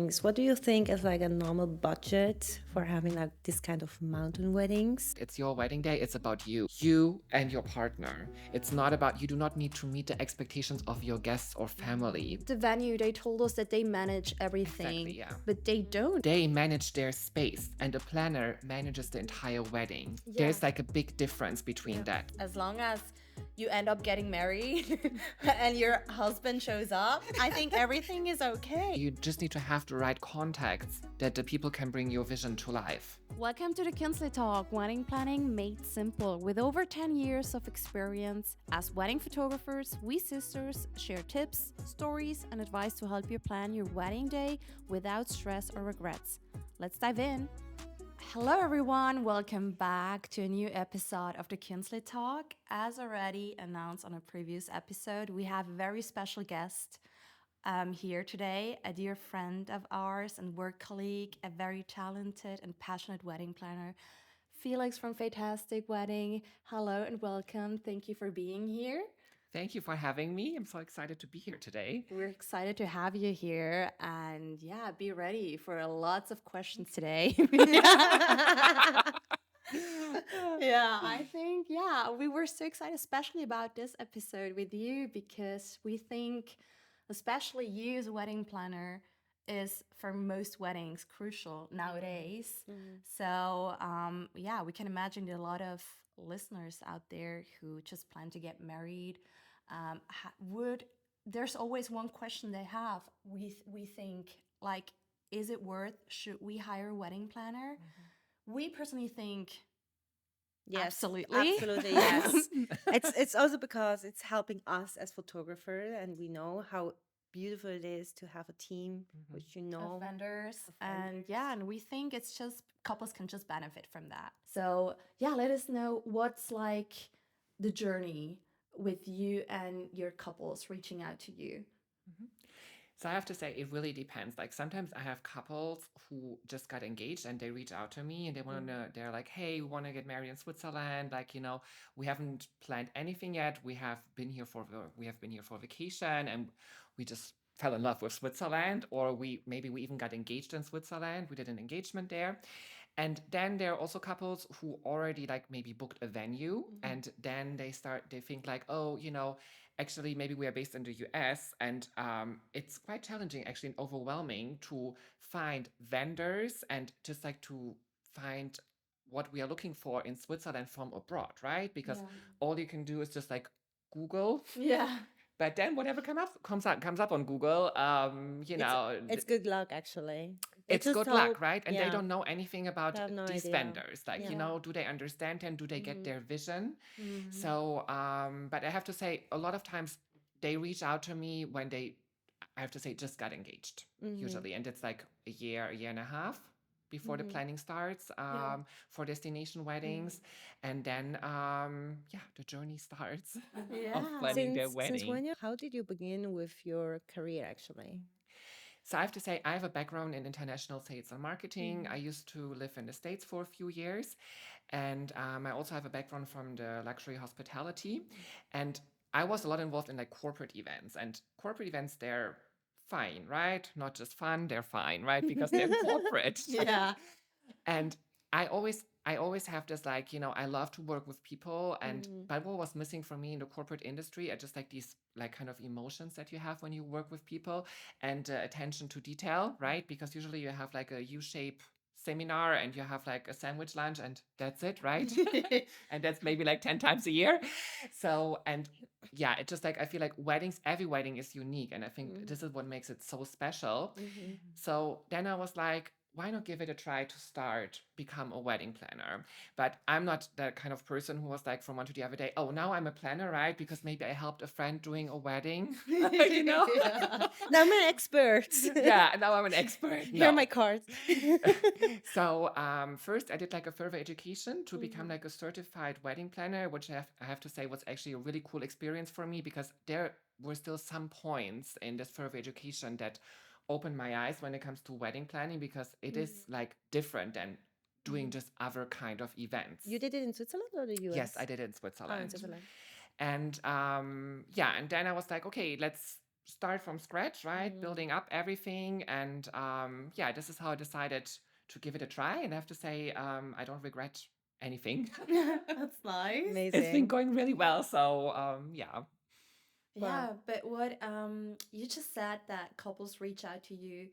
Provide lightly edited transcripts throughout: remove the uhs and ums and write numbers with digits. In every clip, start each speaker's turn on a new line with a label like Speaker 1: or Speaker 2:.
Speaker 1: weddings, what do you think is like a normal budget for having like this kind of mountain weddings?
Speaker 2: It's your wedding day. It's about you and your partner. It's not about, you do not need to meet the expectations of your guests or family.
Speaker 3: The venue, they told us that they manage everything,
Speaker 2: Exactly, yeah.
Speaker 3: but they don't.
Speaker 2: They manage their space and the planner manages the entire wedding. There's like a big difference between that.
Speaker 3: As long as you end up getting married and your husband shows up, I think everything is okay.
Speaker 2: You just need to have the right contacts that the people can bring your vision to life.
Speaker 3: Welcome to the Kuenzli Talk, wedding planning made simple. With over 10 years of experience as wedding photographers, we sisters share tips, stories, and advice to help you plan your wedding day without stress or regrets. Let's dive in. Hello everyone, welcome back to a new episode of the Kuenzli Talk. As already announced on a previous episode, we have a very special guest here today, a dear friend of ours and work colleague, a very talented and passionate wedding planner, Felix from Faytastic Wedding. Hello and welcome. Thank you for being here.
Speaker 2: Thank you for having me. I'm so excited to be here today.
Speaker 3: We're excited to have you here, and yeah, be ready for lots of questions today. Yeah, I think, we were so excited, especially about this episode with you, because we think, especially you as a wedding planner, is for most weddings crucial nowadays. So, we can imagine there are a lot of listeners out there who just plan to get married. There's always one question they have. We think, like, is it worth? Should we hire a wedding planner? We personally think,
Speaker 1: Yes,
Speaker 3: absolutely,
Speaker 1: yes. It's also because it's helping us as photographers, and we know how beautiful it is to have a team, which
Speaker 3: of vendors. And we think it's just couples can just benefit from that. So let us know what's like the journey with you and your couples reaching out to you.
Speaker 2: So I have to say, it really depends. Like sometimes I have couples who just got engaged and they reach out to me and they want to, they're like, hey, we want to get married in Switzerland. Like, we haven't planned anything yet. We have been here for vacation and we just fell in love with Switzerland, or maybe we even got engaged in Switzerland. We did an engagement there. And then there are also couples who already like maybe booked a venue and then they think like, oh, actually maybe we are based in the US and it's quite challenging actually and overwhelming to find vendors and just like to find what we are looking for in Switzerland from abroad, right? Because all you can do is just like Google.
Speaker 3: Yeah.
Speaker 2: But then whatever comes up on Google,
Speaker 1: it's good luck actually.
Speaker 2: It's good luck, right? And they don't know anything about these
Speaker 1: idea.
Speaker 2: vendors. Like, do they understand and do they get their vision? So, but I have to say, a lot of times they reach out to me when I have to say, just got engaged usually. And it's like a year and a half before the planning starts for destination weddings. And then, the journey starts of planning their wedding.
Speaker 1: How did you begin with your career actually?
Speaker 2: So I have to say, I have a background in international sales and marketing. I used to live in the States for a few years. And I also have a background from the luxury hospitality. And I was a lot involved in like corporate events. And corporate events, they're fine, right? Not just fun, they're fine, right? Because they're corporate.
Speaker 3: Yeah.
Speaker 2: And I always have this like, I love to work with people. But what was missing for me in the corporate industry are just like these like kind of emotions that you have when you work with people and attention to detail, right? Because usually you have like a U-shape seminar and you have like a sandwich lunch and that's it, right? And that's maybe like 10 times a year. So, it just like, I feel like every wedding is unique. And I think this is what makes it so special. So then I was like, why not give it a try to become a wedding planner? But I'm not that kind of person who was like from one to the other day, oh, now I'm a planner, right? Because maybe I helped a friend doing a wedding,
Speaker 1: Now I'm an expert.
Speaker 2: Yeah, now I'm an expert.
Speaker 1: Here are my cards.
Speaker 2: So first I did like a further education to become like a certified wedding planner, which I have to say was actually a really cool experience for me because there were still some points in this further education that opened my eyes when it comes to wedding planning because it is like different than doing just other kind of events.
Speaker 1: You did it in Switzerland or the US?
Speaker 2: Yes, I did it in Switzerland.
Speaker 1: Oh, in Switzerland.
Speaker 2: And and then I was like, okay, let's start from scratch, right? Building up everything. And yeah, this is how I decided to give it a try. And I have to say, I don't regret anything.
Speaker 3: That's nice.
Speaker 2: It's been
Speaker 1: Amazing.
Speaker 2: going really well. So yeah.
Speaker 3: Yeah, but what you just said that couples reach out to you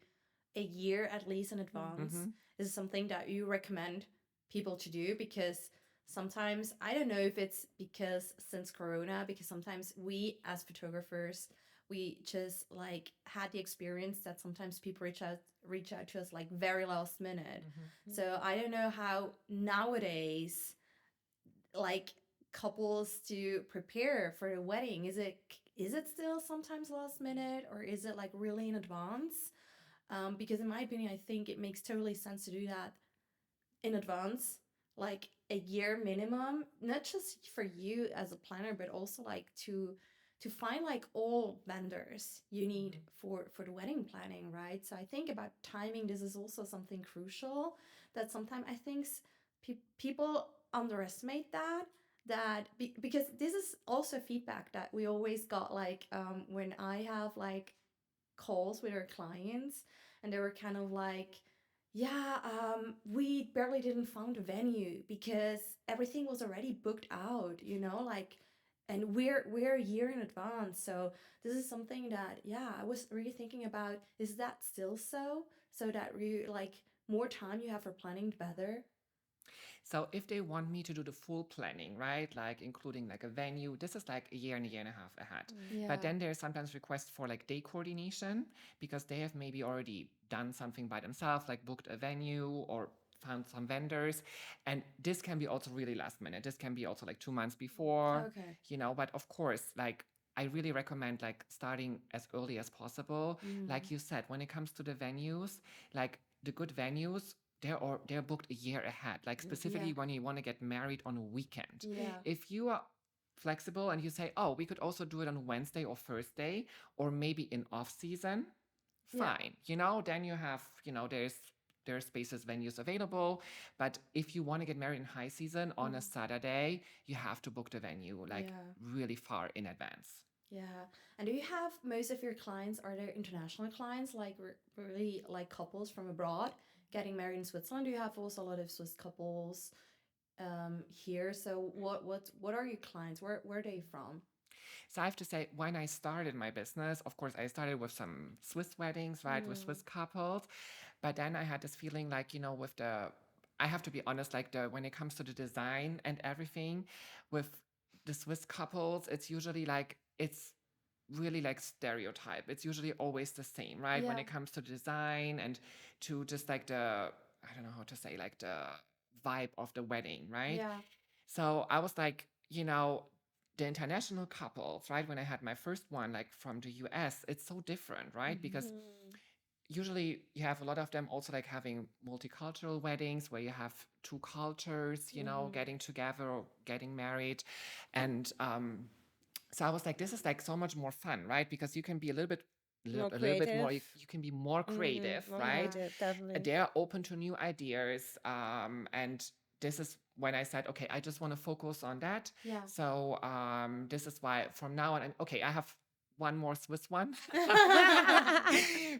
Speaker 3: a year at least in advance.
Speaker 2: Mm-hmm.
Speaker 3: Is something that you recommend people to do? Because sometimes I don't know if it's because since Corona, because sometimes we as photographers we just like had the experience that sometimes people reach out to us like very last minute. So I don't know how nowadays like couples to prepare for the wedding. Is it still sometimes last minute or is it like really in advance? Because in my opinion, I think it makes totally sense to do that in advance, like a year minimum, not just for you as a planner, but also like to find like all vendors you need for the wedding planning, right? So I think about timing. This is also something crucial that sometimes I think people underestimate because this is also feedback that we always got like when I have like calls with our clients and they were kind of like, yeah, we barely didn't found a venue because everything was already booked out, like, and we're a year in advance. So this is something that, yeah, I was really thinking about, is that still so that we like more time you have for planning the better?
Speaker 2: So if they want me to do the full planning, right, like including like a venue, this is like a year and a year and a half ahead.
Speaker 3: Yeah.
Speaker 2: But then there's sometimes requests for like day coordination because they have maybe already done something by themselves, like booked a venue or found some vendors. And this can be also really last minute. This can be also like 2 months before,
Speaker 3: Okay.
Speaker 2: but of course, like I really recommend like starting as early as possible. Like you said, when it comes to the venues, like the good venues, they're booked a year ahead. Like specifically when you want to get married on a weekend.
Speaker 3: Yeah.
Speaker 2: If you are flexible and you say, oh, we could also do it on Wednesday or Thursday, or maybe in off season,
Speaker 3: Yeah.
Speaker 2: fine. Then you have, there's spaces, venues available. But if you want to get married in high season on a Saturday, you have to book the venue like really far in advance.
Speaker 3: Yeah. And do you have most of your clients, are there international clients, like really like couples from abroad getting married in Switzerland? Do you have also a lot of Swiss couples here? So what are your clients? Where are they from?
Speaker 2: So I have to say, when I started my business, of course, I started with some Swiss weddings, right, with Swiss couples. But then I had this feeling like, I have to be honest, like when it comes to the design and everything, with the Swiss couples, it's usually like, it's really like stereotype. It's usually always the same, right? When
Speaker 3: Yeah.
Speaker 2: it comes to design and to just like I don't know how to say, like the vibe of the wedding, right?
Speaker 3: Yeah.
Speaker 2: So I was like, the international couples, right? When I had my first one, like from the US, it's so different, right? Because usually you have a lot of them also like having multicultural weddings where you have two cultures, getting together or getting married. And so I was like, this is like so much more fun, right? Because you can be a little bit
Speaker 1: More
Speaker 2: more,
Speaker 1: creative.
Speaker 2: you can be more creative,
Speaker 1: More
Speaker 2: right?
Speaker 1: creative, definitely.
Speaker 2: They're open to new ideas. And this is when I said, okay, I just want to focus on that.
Speaker 3: Yeah.
Speaker 2: So this is why from now on, okay, I have one more Swiss one.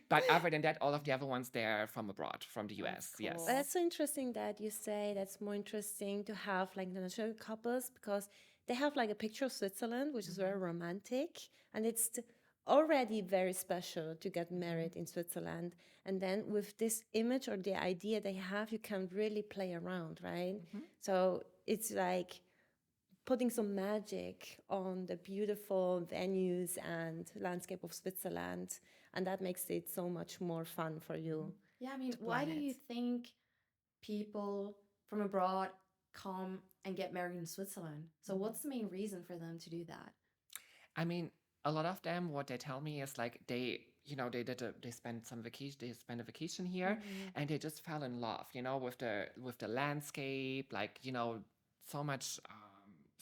Speaker 2: But other than that, all of the other ones, they're from abroad, from the US. Yes.
Speaker 3: cool.
Speaker 1: That's so interesting that you say that's more interesting to have like international couples because they have like a picture of Switzerland, which is very romantic, and it's already very special to get married in Switzerland. And then with this image or the idea they have, you can really play around, right? So it's like putting some magic on the beautiful venues and landscape of Switzerland, and that makes it so much more fun for you.
Speaker 3: Yeah, I mean,
Speaker 1: to
Speaker 3: why
Speaker 1: plan
Speaker 3: do you
Speaker 1: it.
Speaker 3: think people from abroad come and get married in Switzerland? So what's the main reason for them to do that?
Speaker 2: I mean, a lot of them, what they tell me is like they spend some vacation, they spend a vacation here, and they just fell in love, with the landscape, like so much.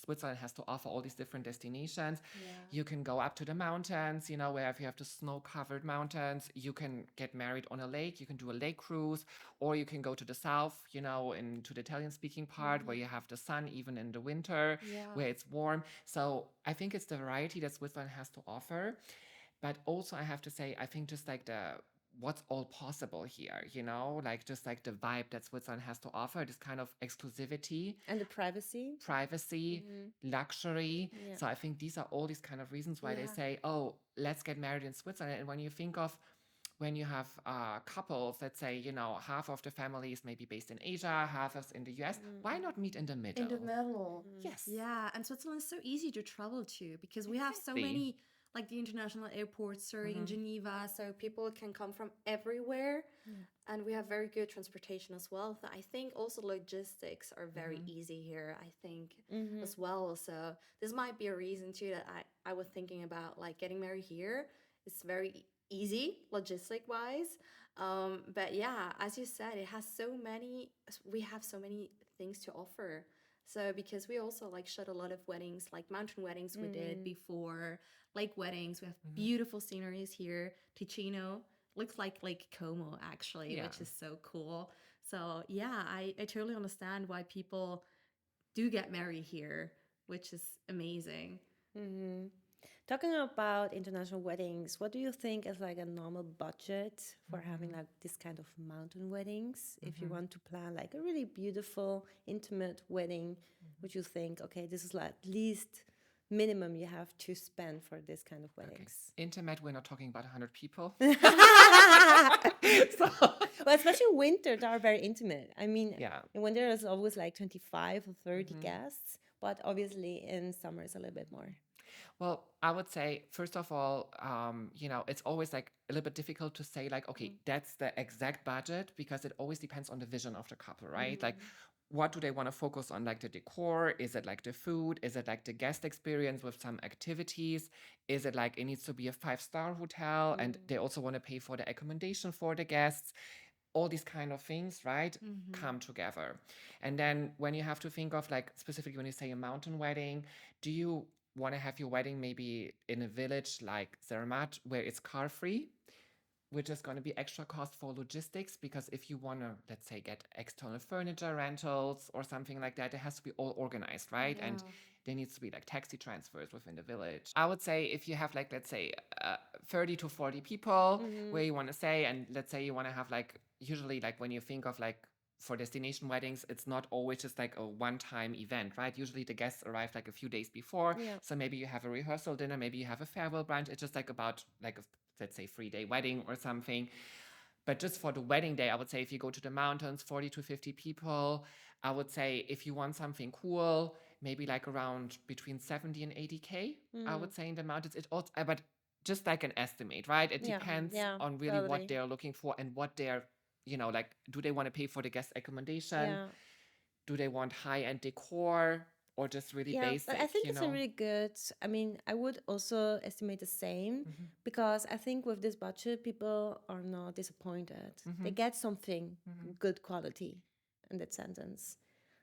Speaker 2: Switzerland has to offer all these different destinations.
Speaker 3: Yeah.
Speaker 2: You can go up to the mountains, where if you have the snow-covered mountains, you can get married on a lake. You can do a lake cruise, or you can go to the south, into the Italian-speaking part where you have the sun even in the winter,
Speaker 3: Yeah.
Speaker 2: where it's warm. So I think it's the variety that Switzerland has to offer. But also I have to say, I think just like what's all possible here, like just like the vibe that Switzerland has to offer, this kind of exclusivity,
Speaker 1: And the privacy.
Speaker 2: privacy, luxury.
Speaker 1: Yeah.
Speaker 2: So I think these are all these kind of reasons why they
Speaker 3: Yeah.
Speaker 2: say, oh, let's get married in Switzerland. And when you think of when you have couples, let's say, half of the family is maybe based in Asia, half is in the US, why not meet in the middle?
Speaker 3: In the middle.
Speaker 2: Yes.
Speaker 3: Yeah, and Switzerland is so easy to travel to because we have so
Speaker 2: Exactly.
Speaker 3: many, like the international airports are in Geneva, so people can come from everywhere. And we have very good transportation as well. So I think also logistics are very easy here, I think, as well. So this might be a reason too that I was thinking about like getting married here. It's very easy logistic wise. But yeah, as you said, we have so many things to offer. So because we also like shot a lot of weddings, like mountain weddings we did before, lake weddings. We have beautiful sceneries here. Ticino looks like Lake Como actually,
Speaker 2: Yeah.
Speaker 3: which is so cool. So yeah, I totally understand why people do get married here, which is amazing.
Speaker 1: Talking about international weddings, what do you think is like a normal budget for having like this kind of mountain weddings? If you want to plan like a really beautiful, intimate wedding, would you think, okay, this is like at least minimum you have to spend for this kind of
Speaker 2: Okay.
Speaker 1: weddings?
Speaker 2: Intimate, we're not talking about 100 people.
Speaker 1: Well, especially winter, they are very intimate. I mean,
Speaker 2: Yeah.
Speaker 1: in winter is always like 25 or 30 guests, but obviously in summer it's a little bit more.
Speaker 2: Well, I would say, first of all, it's always like a little bit difficult to say, like, okay, that's the exact budget because it always depends on the vision of the couple, right? Like, what do they want to focus on? Like the decor? Is it like the food? Is it like the guest experience with some activities? Is it like it needs to be a 5-star hotel and they also want to pay for the accommodation for the guests? All these kind of things, right, come together. And then when you have to think of like specifically when you say a mountain wedding, do you want to have your wedding maybe in a village like Zermatt where it's car free, which is going to be extra cost for logistics because if you want to, let's say, get external furniture rentals or something like that, it has to be all organized, right? And there needs to be like taxi transfers within the village. I would say if you have like, let's say, 30 to 40 people where you want to say, and let's say you want to have like, usually like when you think of like for destination weddings, it's not always just like a one-time event, right? Usually the guests arrive like a few days before.
Speaker 1: Yeah.
Speaker 2: So maybe you have a rehearsal dinner, maybe you have a farewell brunch. It's just like about like a, let's say, 3-day wedding or something. But just for the wedding day, I would say if you go to the mountains, 40 to 50 people, I would say if you want something cool, maybe like around between 70 and 80K, I would say in the mountains. It also, but just like an estimate, right? It
Speaker 1: Yeah,
Speaker 2: depends
Speaker 1: yeah,
Speaker 2: on really
Speaker 1: totally.
Speaker 2: what they're looking for and what they're, like, do they want to pay for the guest accommodation?
Speaker 1: Yeah.
Speaker 2: Do they want high-end decor or just really
Speaker 1: Yeah,
Speaker 2: basic,
Speaker 1: but I think it's a really good. I mean, I would also estimate the same because I think with this budget, people are not disappointed. They get something good quality in that sentence.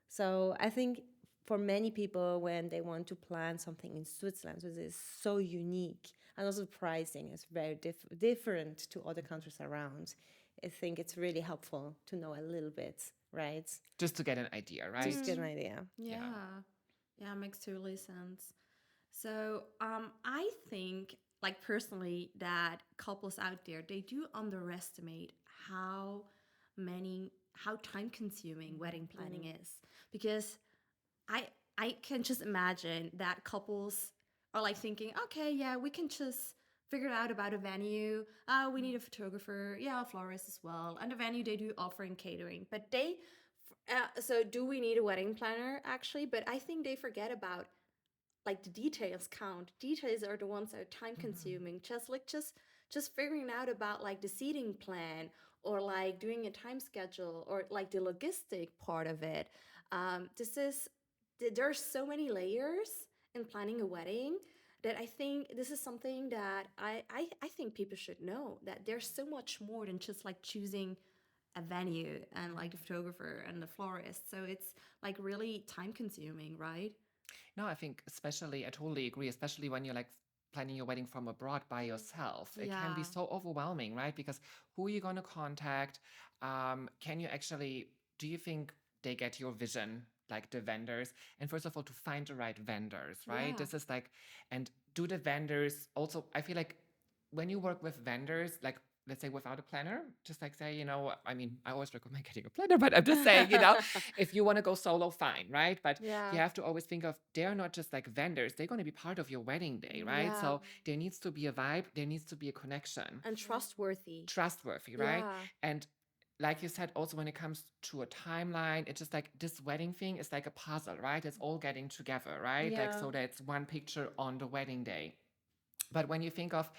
Speaker 1: So I think for many people, when they want to plan something in Switzerland, which is so unique and also pricing is very different to other countries around, I think it's really helpful to know a little bit, right?
Speaker 2: just to get an idea, right?
Speaker 1: Just get an idea.
Speaker 3: Yeah, makes totally sense. So I think, like personally, that couples out there, they do underestimate how time consuming wedding planning is. Because I can just imagine that couples are like thinking, okay, yeah, we can just figure out about a venue. We need a photographer, yeah, a florist as well. And the venue, they do offering catering. But so do we need a wedding planner actually? But I think they forget about like the details count. Details are the ones that are time consuming. Just figuring out about like the seating plan or like doing a time schedule or like the logistic part of it. There's so many layers in planning a wedding that I think this is something that I think people should know, that there's so much more than just like choosing a venue and like the photographer and the florist. So it's like really time consuming, right?
Speaker 2: No, I think especially, I totally agree, especially when you're like planning your wedding from abroad by yourself. It can be
Speaker 3: Yeah.
Speaker 2: so overwhelming, right? Because who are you going to contact? Can you actually, do you think they get your vision, like the vendors? And first of all, to find the right vendors, right?
Speaker 3: Yeah.
Speaker 2: This is like, and do the vendors also, I feel like when you work with vendors, like let's say without a planner, just like say, I mean, I always recommend getting a planner, but I'm just saying, if you want to go solo, fine, right? But
Speaker 3: Yeah.
Speaker 2: you have to always think of they're not just like vendors, they're going to be part of your wedding day, right?
Speaker 3: Yeah.
Speaker 2: So there needs to be a vibe, there needs to be a connection.
Speaker 3: And trustworthy.
Speaker 2: Trustworthy, right?
Speaker 3: Yeah.
Speaker 2: And like you said, also when it comes to a timeline, it's just like this wedding thing is like a puzzle, right? It's all getting together, right? Like
Speaker 1: Yeah.
Speaker 2: so that it's one picture on the wedding day. But when you think of,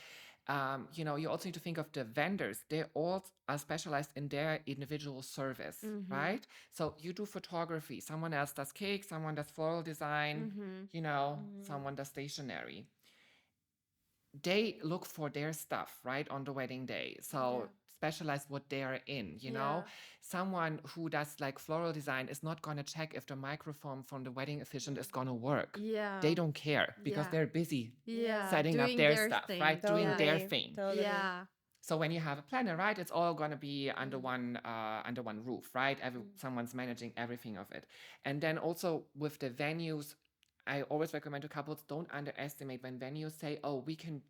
Speaker 2: you also need to think of the vendors. They all are specialized in their individual service, right? So you do photography, someone else does cake, someone does floral design, someone does stationery. They look for their stuff, right, on the wedding day. So specialize what they're in, Someone who does like floral design is not going to check if the microphone from the wedding officiant is going to work.
Speaker 3: Yeah.
Speaker 2: They don't care because they're busy setting
Speaker 3: Doing
Speaker 2: up their
Speaker 3: their
Speaker 2: stuff,
Speaker 3: thing.
Speaker 2: right? Doing their
Speaker 1: Totally,
Speaker 2: thing.
Speaker 1: totally.
Speaker 3: Yeah.
Speaker 2: So when you have a planner, right, it's all going to be under one roof, right? Someone's managing everything of it. And then also with the venues, I always recommend to couples, don't underestimate when venues say, oh, we can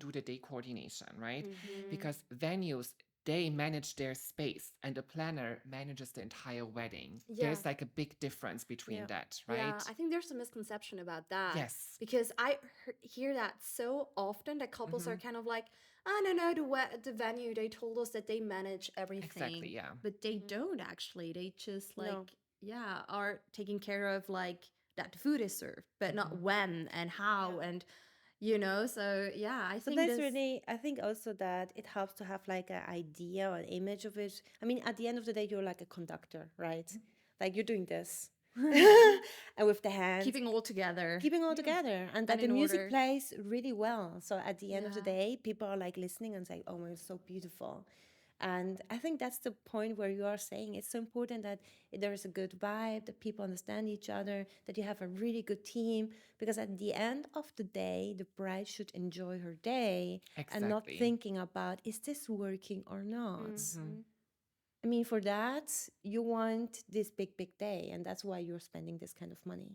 Speaker 2: do the day coordination, right? Because venues, they manage their space and the planner manages the entire wedding. There's like a big difference between that, right?
Speaker 3: Yeah, I think there's a misconception about that.
Speaker 2: Yes.
Speaker 3: Because I hear that so often that couples are kind of like, oh, no, the venue, they told us that they manage everything.
Speaker 2: Exactly, yeah.
Speaker 3: But they don't actually. They just like,
Speaker 1: No.
Speaker 3: are taking care of like that the food is served, but not when and how and so I think
Speaker 1: Sometimes
Speaker 3: this
Speaker 1: really, I think also that it helps to have like an idea or an image of it. I mean, at the end of the day, you're like a conductor, right? Like you're doing this. And with the hands.
Speaker 3: keeping all together.
Speaker 1: Keeping all together. And that
Speaker 3: And
Speaker 1: the
Speaker 3: in
Speaker 1: music
Speaker 3: order.
Speaker 1: plays really well. So at the end of the
Speaker 3: Yeah.
Speaker 1: day, people are like listening and say, oh, it's so beautiful. And I think that's the point where you are saying it's so important that there is a good vibe, that people understand each other, that you have a really good team. Because at the end of the day, the bride should enjoy her day and not
Speaker 2: Exactly.
Speaker 1: thinking about, is this working or not? I mean, for that, you want this big, big day. And that's why you're spending this kind of money.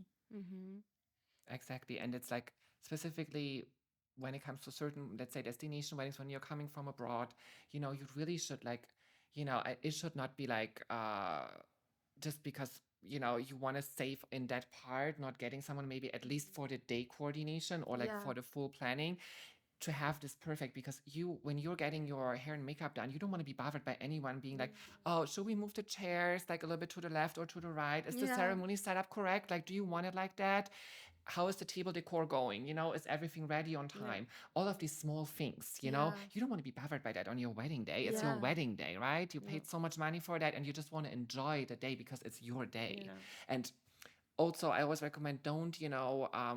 Speaker 2: Exactly. And it's like specifically when it comes to certain, let's say, destination weddings, when you're coming from abroad, you really should like, it should not be like just because, you want to save in that part, not getting someone maybe at least for the day coordination or like for the full planning to have this perfect, because when you're getting your hair and makeup done, you don't want to be bothered by anyone being like, oh, should we move the chairs like a little bit to the left or to the right? Is the ceremony set up correct? Like, do you want it like that? How is the table decor going? Is everything ready on time? All of these small things, you don't want to be bothered by that on your wedding day. It's your wedding day, right? You paid so much money for that and you just want to enjoy the day because it's your day. And also, I always recommend don't,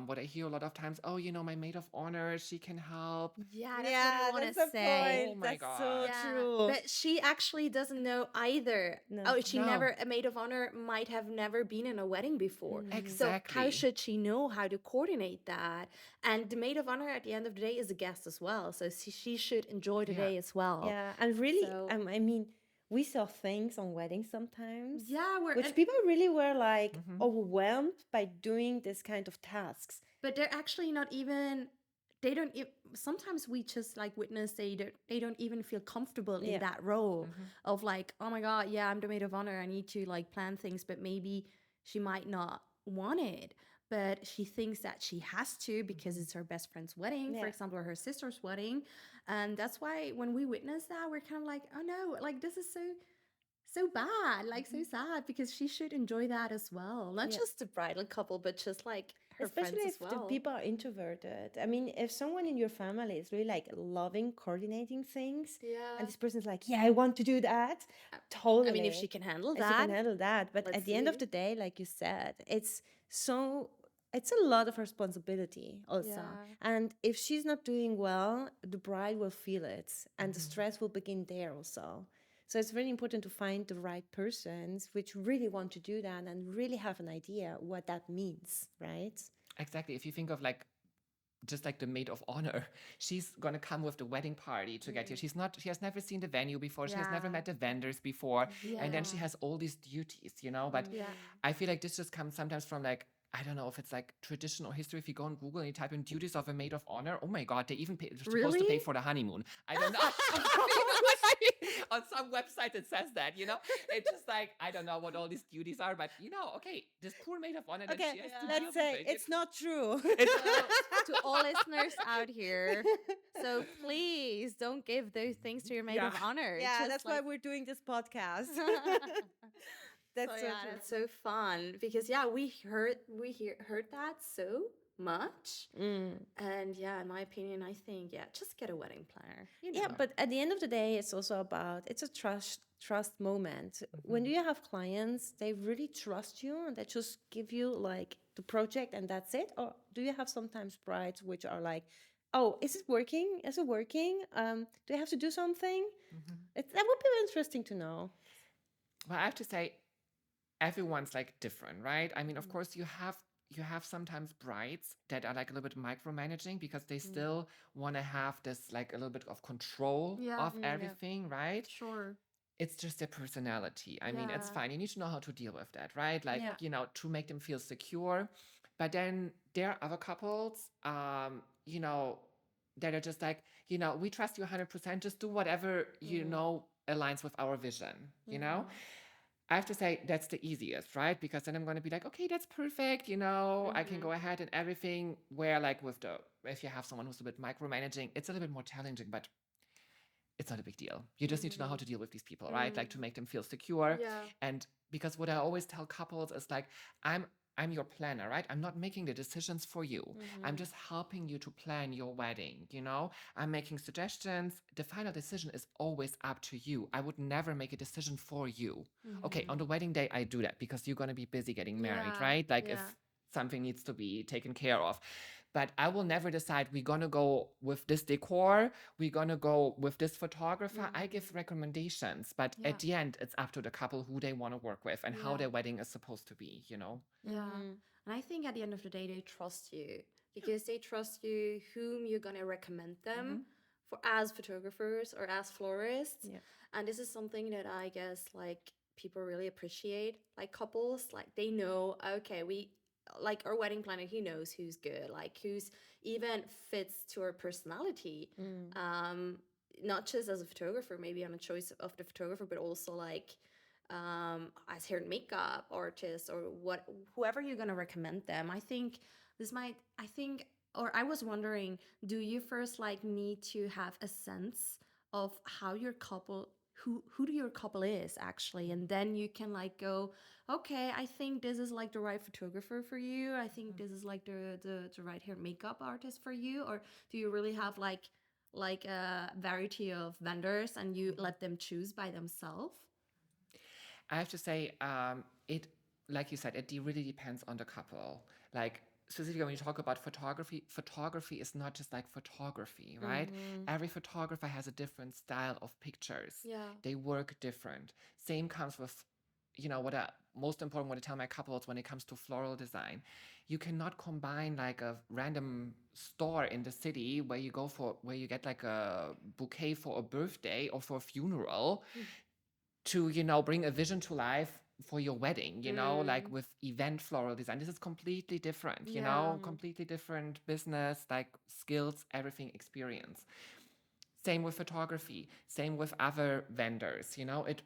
Speaker 2: what I hear a lot of times, oh, my maid of honor, she can help.
Speaker 3: Yeah, that's what I want to say.
Speaker 2: Oh my
Speaker 1: That's
Speaker 2: God.
Speaker 1: so
Speaker 3: Yeah,
Speaker 1: true.
Speaker 3: but she actually doesn't know either.
Speaker 1: No.
Speaker 3: Oh, she
Speaker 2: No.
Speaker 3: never, a maid of honor might have never been in a wedding before. So how
Speaker 2: Exactly.
Speaker 3: should she know how to coordinate that? And the maid of honor at the end of the day is a guest as well. So she should enjoy the day as well.
Speaker 1: Yeah, and really,
Speaker 3: So-
Speaker 1: I mean, we saw things on weddings sometimes,
Speaker 3: Yeah,
Speaker 1: which people really were like overwhelmed by doing this kind of tasks.
Speaker 3: but they're actually not even, sometimes we just like witness they don't even feel comfortable in that role of like, oh my God, yeah, I'm the maid of honor, I need to like plan things, but maybe she might not want it, but she thinks that she has to because it's her best friend's wedding, for
Speaker 1: Yeah.
Speaker 3: example, or her sister's wedding. And that's why when we witness that, we're kind of like, oh no, like this is so bad, like so sad, because she should enjoy that as well, not just the bridal couple, but just like her
Speaker 1: Especially
Speaker 3: friends
Speaker 1: if
Speaker 3: as
Speaker 1: the
Speaker 3: well.
Speaker 1: people are introverted. I mean, if someone in your family is really like loving coordinating things,
Speaker 3: Yeah.
Speaker 1: and this person's like, yeah, I want to do that, totally.
Speaker 3: I mean, if she can handle
Speaker 1: If she
Speaker 3: that,
Speaker 1: can handle that. But
Speaker 3: let's
Speaker 1: at the end of
Speaker 3: see.
Speaker 1: the day, like you said, it's a lot of responsibility also.
Speaker 3: Yeah.
Speaker 1: And if she's not doing well, the bride will feel it and the stress will begin there also. So it's really important to find the right persons which really want to do that and really have an idea what that means, right?
Speaker 2: Exactly. If you think of like just like the maid of honor, she's gonna come with the wedding party to get here. She has never seen the venue before. She has never
Speaker 3: Yeah.
Speaker 2: met the vendors before, and then she
Speaker 3: Yeah.
Speaker 2: has all these duties, But
Speaker 3: Yeah.
Speaker 2: I feel like this just comes sometimes from like I don't know if it's like traditional history. If you go on Google and you type in duties of a maid of honor, oh my God, they even they're supposed to pay
Speaker 3: Really?
Speaker 2: for the honeymoon. I don't know. On some website it says that, it's just like, I don't know what all these duties are, but okay, this poor maid of honor that
Speaker 1: Okay,
Speaker 2: she has to deal
Speaker 1: let's
Speaker 2: with
Speaker 1: say
Speaker 2: it.
Speaker 1: it's not true.
Speaker 3: So, to all listeners out here, so please don't give those things to your maid of
Speaker 2: Yeah.
Speaker 3: honor.
Speaker 1: Yeah,
Speaker 3: Just
Speaker 1: that's
Speaker 3: like-
Speaker 1: why we're doing this podcast. That's
Speaker 3: so
Speaker 1: so
Speaker 3: yeah,
Speaker 1: true.
Speaker 3: that's so fun because heard that so much, and yeah, in my opinion, I think just get a wedding planner.
Speaker 1: Yeah, but at the end of the day, it's also about it's a trust moment. When you have clients, they really trust you and they just give you like the project and that's it. Or do you have sometimes brides which are like, oh, is it working? Is it working? Do I have to do something? That would be interesting to know.
Speaker 2: Well, I have to say, everyone's like different, right? I mean, of course, you have sometimes brides that are like a little bit micromanaging because they still want to have this like a little bit of control of everything, right?
Speaker 3: Sure.
Speaker 2: It's just their personality. I mean, it's
Speaker 3: Yeah.
Speaker 2: fine. You need to know how to deal with that, right? Like,
Speaker 1: Yeah.
Speaker 2: to make them feel secure. But then there are other couples, that are just like, we trust you 100%. Just do whatever, aligns with our vision. I have to say that's the easiest, right? Because then I'm going to be like, okay, that's perfect. I can go ahead and everything. Where like if you have someone who's a bit micromanaging, it's a little bit more challenging, but it's not a big deal. You just need to know how to deal with these people, right? Like to make them feel secure.
Speaker 3: Yeah.
Speaker 2: And because what I always tell couples is like, I'm your planner, right? I'm not making the decisions for you. I'm just helping you to plan your wedding, I'm making suggestions. The final decision is always up to you. I would never make a decision for you. Okay, on the wedding day, I do that because you're going to be busy getting married,
Speaker 3: Yeah,
Speaker 2: right? Like if
Speaker 3: yeah.
Speaker 2: something needs to be taken care of. But I will never decide we're going to go with this decor, we're going to go with this photographer. I give recommendations, but at the end, it's up to the couple who they want to work with and how their wedding is supposed to be,
Speaker 3: Yeah. And I think at the end of the day, they trust you because they trust you whom you're going to recommend them for as photographers or as florists.
Speaker 1: Yeah.
Speaker 3: And this is something that I guess like people really appreciate. Like couples, like they know, okay, we like our wedding planner, he knows who's good, like who's even fits to our personality. Not just as a photographer, maybe on a choice of the photographer, but also like as hair and makeup artist or whoever you're gonna recommend them. I was wondering, do you first like need to have a sense of how your couple who your couple is actually, and then you can like go, okay, I think this is like the right photographer for you, I think this is like the right hair and makeup artist for you, or do you really have like a variety of vendors and you let them choose by themselves?
Speaker 2: I have to say, it, like you said, it really depends on the couple. Like specifically when you talk about photography is not just like photography, right? Every photographer has a different style of pictures.
Speaker 3: Yeah.
Speaker 2: They work different. Same comes with, most important what I tell my couples when it comes to floral design. You cannot combine like a random store in the city where you get like a bouquet for a birthday or for a funeral to bring a vision to life for your wedding, like with event floral design. This is completely different, completely different business, like skills, everything, experience. Same with photography, same with other vendors, it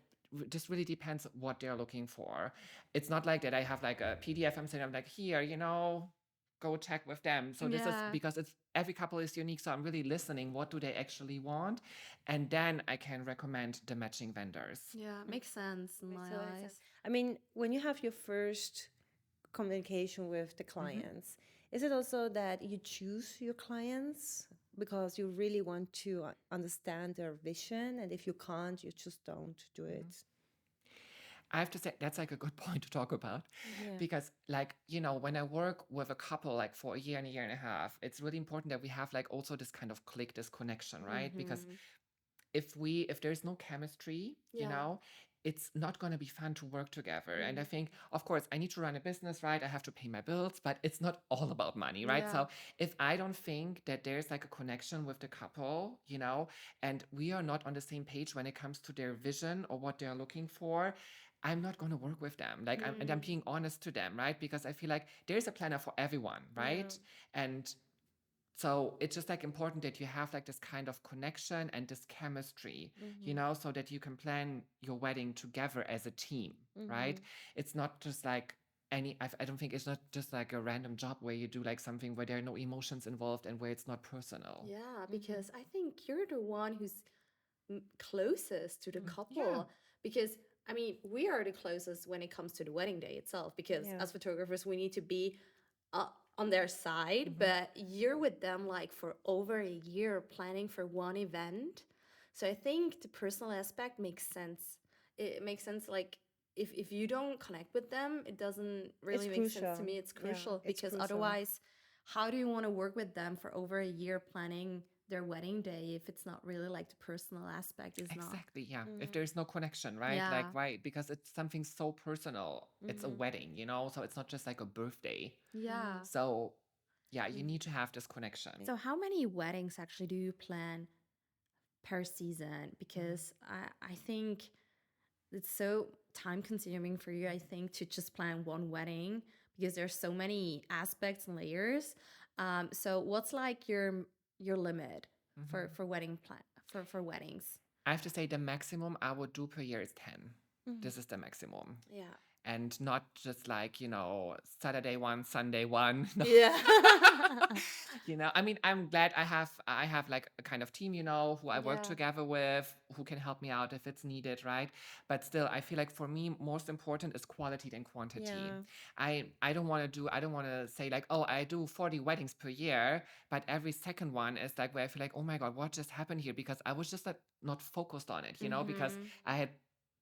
Speaker 2: just really depends what they're looking for. It's not like that I have like a PDF I'm like, here, go check with them. So this is because it's every couple is unique. So I'm really listening. What do they actually want? And then I can recommend the matching vendors.
Speaker 3: Yeah, makes sense in my eyes.
Speaker 1: I mean, when you have your first communication with the clients, is it also that you choose your clients because you really want to understand their vision, and if you can't, you just don't do it?
Speaker 2: I have to say that's like a good point to talk about because like, when I work with a couple like for a year and a half, it's really important that we have like also this kind of click, this connection, right? Because if there's no chemistry, it's not going to be fun to work together. And I think, of course, I need to run a business, right? I have to pay my bills, but it's not all about money, right?
Speaker 3: Yeah.
Speaker 2: So if I don't think that there's like a connection with the couple, and we are not on the same page when it comes to their vision or what they're looking for, I'm not going to work with them. Like, and I'm being honest to them, right? Because I feel like there's a planner for everyone, right? And so it's just like important that you have like this kind of connection and this chemistry, so that you can plan your wedding together as a team, right? It's not just like I don't think it's not just like a random job where you do like something where there are no emotions involved and where it's not personal.
Speaker 3: Yeah, because I think you're the one who's closest to the
Speaker 2: Yeah.
Speaker 3: couple. Because I mean, we are the closest when it comes to the wedding day itself. Because
Speaker 1: Yeah.
Speaker 3: as photographers, we need to be on their side, but you're with them like for over a year planning for one event. So I think the personal aspect makes sense. It makes sense, like if you don't connect with them, it doesn't really make sense to
Speaker 1: crucial.
Speaker 3: me. It's
Speaker 1: Yeah,
Speaker 3: crucial
Speaker 1: it's
Speaker 3: because
Speaker 1: crucial.
Speaker 3: otherwise, how do you want to work with them for over a year planning their wedding day if it's not really like the personal aspect is not?
Speaker 2: Exactly, yeah. If there's no connection, right?
Speaker 3: Yeah.
Speaker 2: Like, why? Because it's something so personal. It's a wedding, so it's not just like a birthday.
Speaker 3: Yeah.
Speaker 2: So, yeah, you need to have this connection.
Speaker 3: So how many weddings actually do you plan per season? Because I think it's so time consuming for you, I think, to just plan one wedding because there's so many aspects and layers. So what's like your limit for wedding plan for weddings?
Speaker 2: I have to say the maximum I would do per year is 10. This is the maximum.
Speaker 3: Yeah.
Speaker 2: And not just like, Saturday one, Sunday one. No.
Speaker 3: Yeah.
Speaker 2: I mean, I'm glad I have like a kind of team, who I work
Speaker 3: Yeah.
Speaker 2: together with, who can help me out if it's needed, right? But still, I feel like for me, most important is quality than quantity.
Speaker 1: Yeah.
Speaker 2: I don't want to say like, oh, I do 40 weddings per year, but every second one is like where I feel like, oh my God, what just happened here? Because I was just like not focused on it, because I had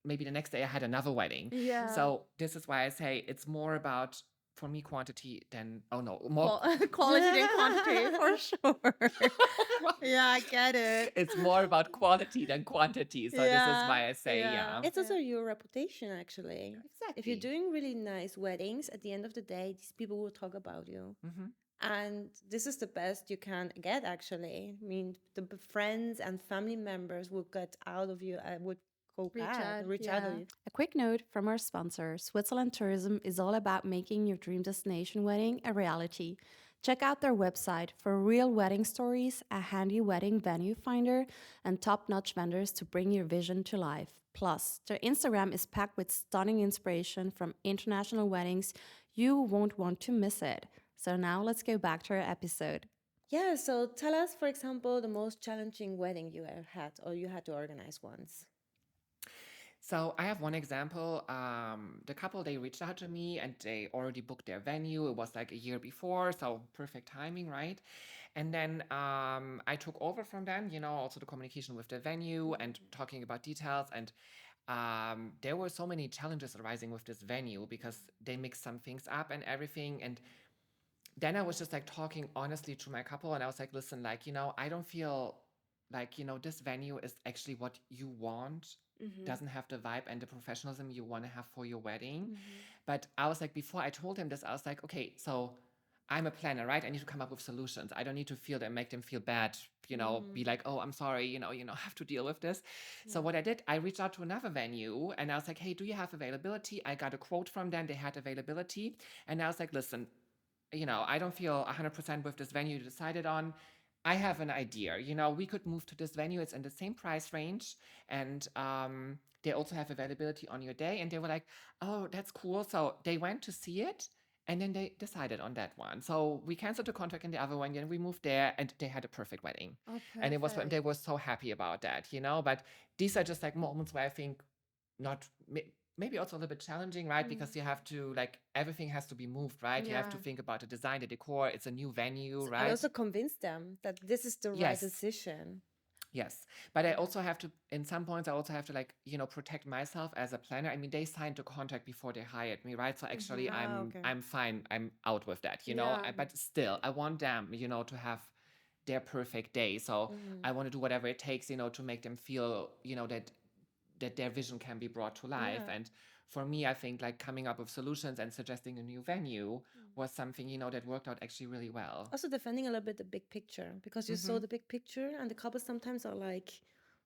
Speaker 2: maybe the next day I had another wedding.
Speaker 3: Yeah.
Speaker 2: So this is why I say it's more about, for me, quantity than, more
Speaker 3: Quality than quantity for sure. Yeah, I get it.
Speaker 2: it's more about quality than quantity. So this is why I say, yeah.
Speaker 1: It's also your reputation, actually.
Speaker 2: Exactly.
Speaker 1: If you're doing really nice weddings, at the end of the day, these people will talk about you. And this is the best you can get, actually. I mean, the friends and family members will get out of you and would go back, reach out of you.
Speaker 3: A quick note from our sponsor, Switzerland Tourism is all about making your dream destination wedding a reality. Check out their website for real wedding stories, a handy wedding venue finder, and top-notch vendors to bring your vision to life. Plus, their Instagram is packed with stunning inspiration from international weddings. You won't want to miss it. So now let's go back to our episode.
Speaker 1: Yeah, so tell us, for example, the most challenging wedding you ever had or you had to organize once.
Speaker 2: So I have one example. The couple, they reached out to me and they already booked their venue. It was like a year before, so perfect timing, right? And then I took over from them, also the communication with the venue and talking about details. And there were so many challenges arising with this venue because they mixed some things up and everything. And then I was just like talking honestly to my couple and I was like, listen, like, I don't feel like, this venue is actually what you want. Doesn't have the vibe and the professionalism you want to have for your wedding. But I was like, before I told him this, I was like, okay, so I'm a planner, right? I need to come up with solutions. I don't need to feel them, make them feel bad, be like, oh, I'm sorry, have to deal with this. So what I did, I reached out to another venue and I was like, hey, do you have availability? I got a quote from them. They had availability. And I was like, listen, I don't feel 100% with this venue you decided on. I have an idea. We could move to this venue. It's in the same price range. And they also have availability on your day. And they were like, oh, that's cool. So they went to see it. And then they decided on that one. So we canceled the contract in the other one. And we moved there. And they had a perfect wedding.
Speaker 3: Oh,
Speaker 2: and they were so happy about that, But these are just like moments where I think not... maybe also a little bit challenging, right? Because you have to, like, everything has to be moved, right? You have to think about the design, the decor. It's a new venue, right?
Speaker 1: And also convince them that this is the right decision.
Speaker 2: Yes. But I also have to, in some points, I also have to, like, protect myself as a planner. I mean, they signed the contract before they hired me, right? So actually I'm fine. I'm out with that, but still, I want them, to have their perfect day. So I want to do whatever it takes, to make them feel, that their vision can be brought to life. And for me, I think like coming up with solutions and suggesting a new venue was something, that worked out actually really well.
Speaker 1: Also defending a little bit the big picture because you saw the big picture and the couples sometimes are like,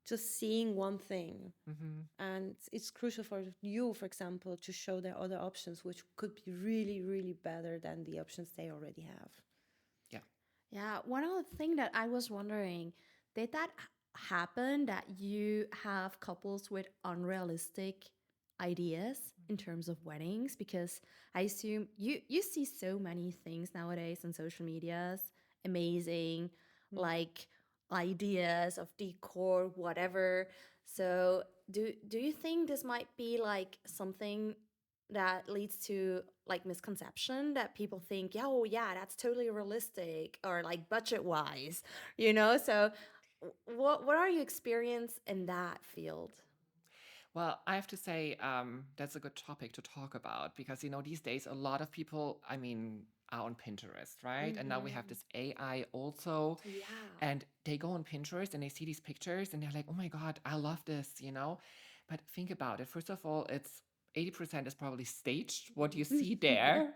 Speaker 1: just seeing one thing.
Speaker 2: Hmm.
Speaker 1: And it's crucial for you, for example, to show their other options, which could be really, really better than the options they already have.
Speaker 2: Yeah.
Speaker 3: Yeah, one other thing that I was wondering, did that happen that you have couples with unrealistic ideas in terms of weddings? Because I assume you see so many things nowadays on social medias, amazing, like ideas of decor, whatever. So do you think this might be like something that leads to like misconception that people think, yeah, oh yeah, that's totally realistic or like budget wise, you know? So what are your experience in that field?
Speaker 2: Well, I have to say, that's a good topic to talk about because, these days a lot of people, are on Pinterest, right? And now we have this AI also,
Speaker 3: Yeah.
Speaker 2: and they go on Pinterest and they see these pictures and they're like, oh my God, I love this. But think about it. First of all, it's 80% is probably staged. What you see there,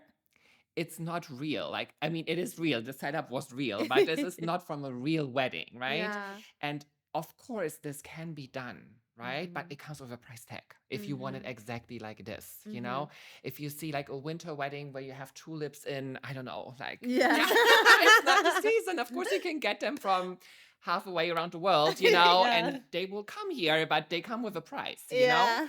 Speaker 2: it's not real. Like, it is real. The setup was real, but this is not from a real wedding, right?
Speaker 3: Yeah.
Speaker 2: And of course, this can be done, right? But it comes with a price tag if you want it exactly like this. If you see like a winter wedding where you have tulips in, I don't know, like,
Speaker 3: Yeah.
Speaker 2: it's not the season. Of course, you can get them from half away around the world,
Speaker 1: Yeah.
Speaker 2: and they will come here, but they come with a price,
Speaker 3: Yeah.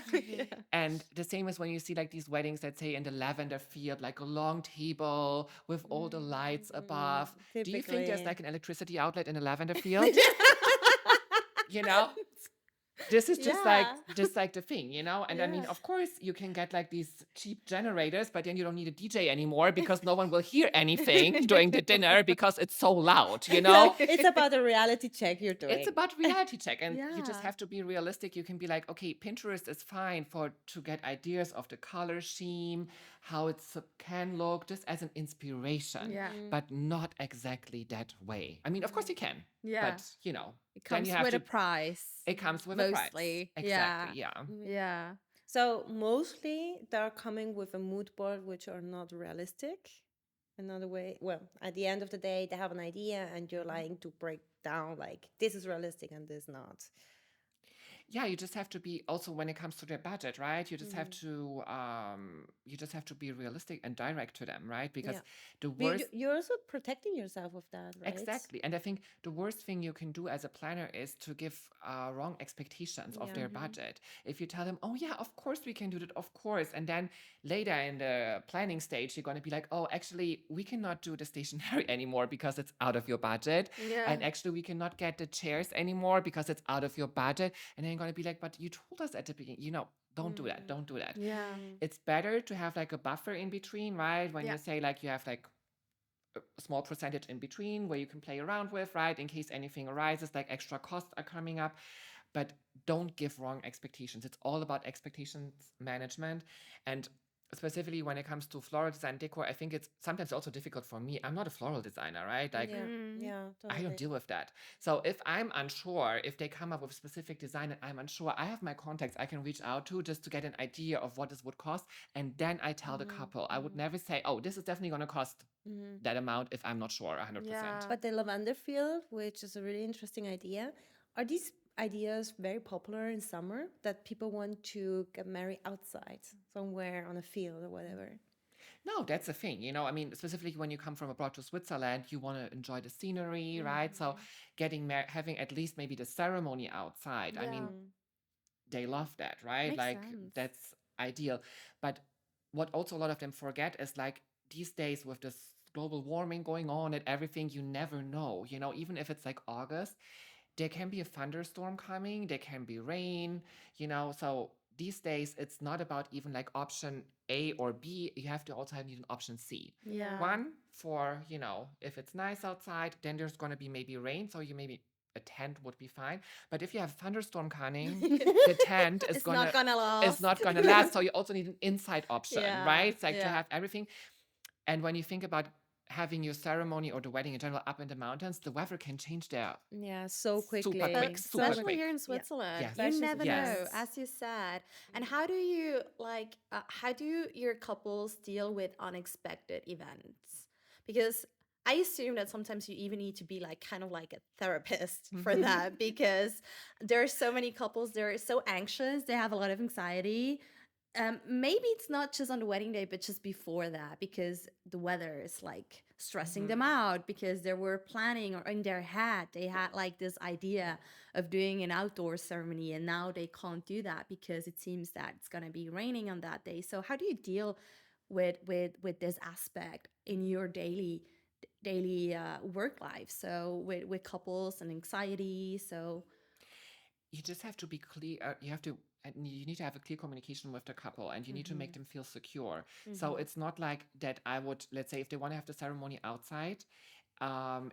Speaker 2: And the same as when you see like these weddings, let's say in the lavender field, like a long table with all the lights above. Do you think there's
Speaker 1: Typically.
Speaker 2: like an electricity outlet in a lavender field? you know? This is just like
Speaker 3: Yeah.
Speaker 2: the thing, And
Speaker 3: Yeah.
Speaker 2: of course you can get like these cheap generators, but then you don't need a DJ anymore because no one will hear anything during the dinner because it's so loud.
Speaker 1: It's about a reality check you're
Speaker 2: It's
Speaker 1: doing.
Speaker 2: about reality check, and you just
Speaker 3: Yeah.
Speaker 2: have to be realistic. You can be like, okay, Pinterest is fine to get ideas of the color scheme, how it can look, just as an inspiration,
Speaker 3: Yeah.
Speaker 2: but not exactly that way. Of course you can,
Speaker 3: Yeah.
Speaker 2: but
Speaker 3: It
Speaker 2: then
Speaker 3: comes
Speaker 2: you have
Speaker 3: with a
Speaker 2: to.
Speaker 3: price.
Speaker 2: It comes with a price.
Speaker 3: Mostly.
Speaker 2: Exactly.
Speaker 3: Yeah.
Speaker 2: Yeah.
Speaker 3: Yeah.
Speaker 1: So mostly they're coming with a mood board which are not realistic. Another way, well, at the end of the day, they have an idea and you're lying to break down like this is realistic and this not.
Speaker 2: Yeah, you just have to be also when it comes to their budget, right? You just have to be realistic and direct to them, right? Because
Speaker 1: Yeah.
Speaker 2: the
Speaker 1: But
Speaker 2: worst.
Speaker 1: you're also protecting yourself with that, right?
Speaker 2: Exactly. And I think the worst thing you can do as a planner is to give wrong expectations of
Speaker 1: Yeah.
Speaker 2: their budget. If you tell them, oh, yeah, of course we can do that, of course. And then later in the planning stage, you're going to be like, oh, actually, we cannot do the stationery anymore because it's out of your budget.
Speaker 3: Yeah.
Speaker 2: And actually, we cannot get the chairs anymore because it's out of your budget. And then you're going to be like, but you told us at the beginning, don't do that. Don't do that.
Speaker 3: Yeah.
Speaker 2: It's better to have like a buffer in between, right? When
Speaker 3: Yeah.
Speaker 2: you say like you have like a small percentage in between where you can play around with, right? In case anything arises, like extra costs are coming up. But don't give wrong expectations. It's all about expectations management. And specifically when it comes to floral design decor, I think it's sometimes also difficult for me. I'm not a floral designer, right? Like,
Speaker 1: Yeah, yeah,
Speaker 2: I don't
Speaker 1: totally.
Speaker 2: deal with that. So if I'm unsure, if they come up with a specific design and I'm unsure, I have my contacts I can reach out to just to get an idea of what this would cost. And then I tell the couple. I would never say, oh, this is definitely going to cost that amount if I'm not sure 100%.
Speaker 3: Yeah.
Speaker 1: But the lavender field, which is a really interesting idea, are these ideas very popular in summer that people want to get married outside somewhere on a field or whatever?
Speaker 2: No, that's the thing. Specifically when you come from abroad to Switzerland, you want to enjoy the scenery, right? So having at least maybe the ceremony outside.
Speaker 3: Yeah.
Speaker 2: They love that, right?
Speaker 3: Makes
Speaker 2: Like
Speaker 3: sense.
Speaker 2: that's ideal. But what also a lot of them forget is like these days with this global warming going on and everything, you never know. Even if it's like August, there can be a thunderstorm coming, there can be rain, so these days it's not about even like option A or B. You have to also need an option C.
Speaker 3: Yeah.
Speaker 2: One for, if it's nice outside, then there's going to be maybe rain. So you maybe a tent would be fine. But if you have a thunderstorm coming, the tent is
Speaker 3: It's not gonna
Speaker 2: is not
Speaker 3: last.
Speaker 2: going to last. So you also need an inside option,
Speaker 3: Yeah,
Speaker 2: right? It's like to
Speaker 3: yeah.
Speaker 2: have everything. And when you think about having your ceremony or the wedding in general up in the mountains, the weather can change there.
Speaker 1: Yeah, so quickly.
Speaker 2: quick,
Speaker 3: But
Speaker 2: super
Speaker 3: especially
Speaker 2: quick.
Speaker 3: here in Switzerland,
Speaker 2: Yes.
Speaker 3: you
Speaker 1: Especially
Speaker 3: never
Speaker 2: Switzerland.
Speaker 3: know, as you said. And how do you how do your couples deal with unexpected events? Because I assume that sometimes you even need to be like kind of like a therapist for that, because there are so many couples, they're so anxious, they have a lot of anxiety. Maybe it's not just on the wedding day, but just before that, because the weather is like stressing them out, because they were planning, or in their head they had like this idea of doing an outdoor ceremony, and now they can't do that because it seems that it's going to be raining on that day. So how do you deal with this aspect in your daily work life, so with couples and anxiety? So
Speaker 2: You just have to be clear. You have to, and you need to have a clear communication with the couple, and you need to make them feel secure. So it's not like that. I would, let's say, if they want to have the ceremony outside,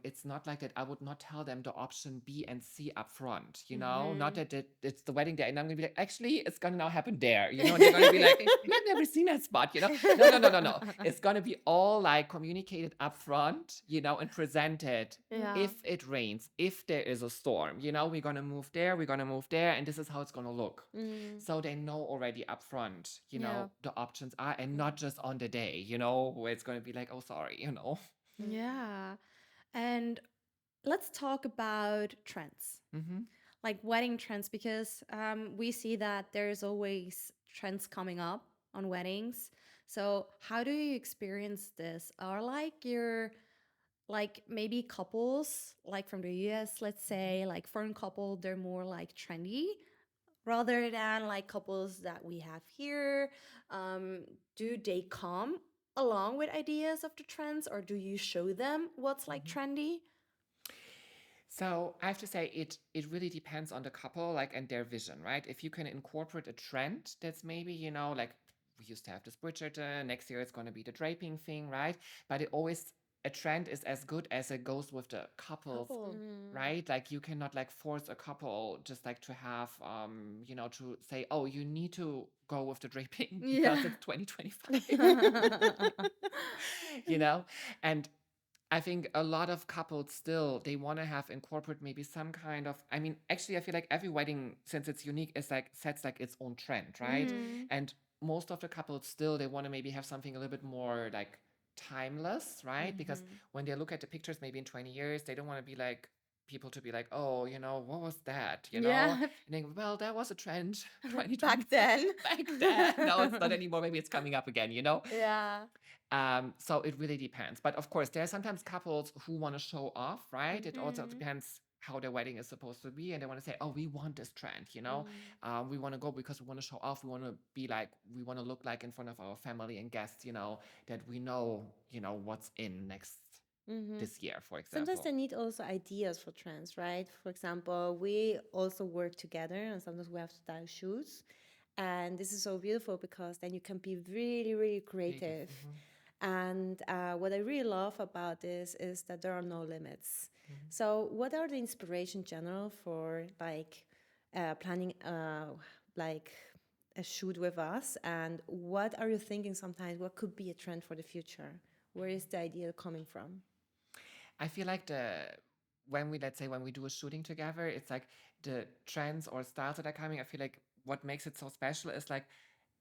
Speaker 2: it's not like that. I would not tell them the option B and C up front, not that it's the wedding day and I'm gonna be like, actually, it's gonna now happen there, and they're gonna be like, I've never seen that spot, No, no, no, no, no. It's gonna be all like communicated up front, and presented.
Speaker 3: yeah.
Speaker 2: If it rains, if there is a storm, we're gonna move there, and this is how it's gonna look. So they know already up front,
Speaker 3: Yeah.
Speaker 2: the options are, and not just on the day, where it's gonna be like, oh, sorry.
Speaker 3: Yeah. And let's talk about trends, like wedding trends, because we see that there's always trends coming up on weddings. So how do you experience this? Are like your, like maybe couples like from the US, let's say, like foreign couple, they're more like trendy rather than like couples that we have here? Do they come along with ideas of the trends, or do you show them what's like trendy?
Speaker 2: So I have to say it really depends on the couple, like, and their vision, right? If you can incorporate a trend that's maybe, like we used to have this Bridgerton, next year it's going to be the draping thing, right? But a trend is as good as it goes with the couples,
Speaker 3: Couple.
Speaker 2: right? Like you cannot like force a couple just like to have, to say, oh, you need to go with the draping because
Speaker 3: Yeah.
Speaker 2: it's 2025, and I think a lot of couples still they want to have incorporate maybe some kind of. I mean, actually, I feel like every wedding, since it's unique, is like sets like its own trend, right? And most of the couples still they want to maybe have something a little bit more like timeless, right? Because when they look at the pictures, maybe in 20 years, they don't want to be like people to be like, oh, what was that?
Speaker 3: Yeah.
Speaker 2: And think, well, that was a trend 2020
Speaker 3: Back then.
Speaker 2: back then. No, it's not anymore. Maybe it's coming up again,
Speaker 3: Yeah.
Speaker 2: So it really depends. But of course, there are sometimes couples who want to show off, right? It also depends how their wedding is supposed to be. And they want to say, oh, we want this trend, we want to go because we want to show off. We want to be like, we want to look like in front of our family and guests, that we know, what's in next this year, for example.
Speaker 1: Sometimes they need also ideas for trends, right? For example, we also work together and sometimes we have to style shoes. And this is so beautiful because then you can be really, really creative. And what I really love about this is that there are no limits. So, what are the inspiration general for like planning like a shoot with us? And what are you thinking sometimes? What could be a trend for the future? Where is the idea coming from?
Speaker 2: I feel like when we do a shooting together, it's like the trends or styles that are coming. I feel like what makes it so special is like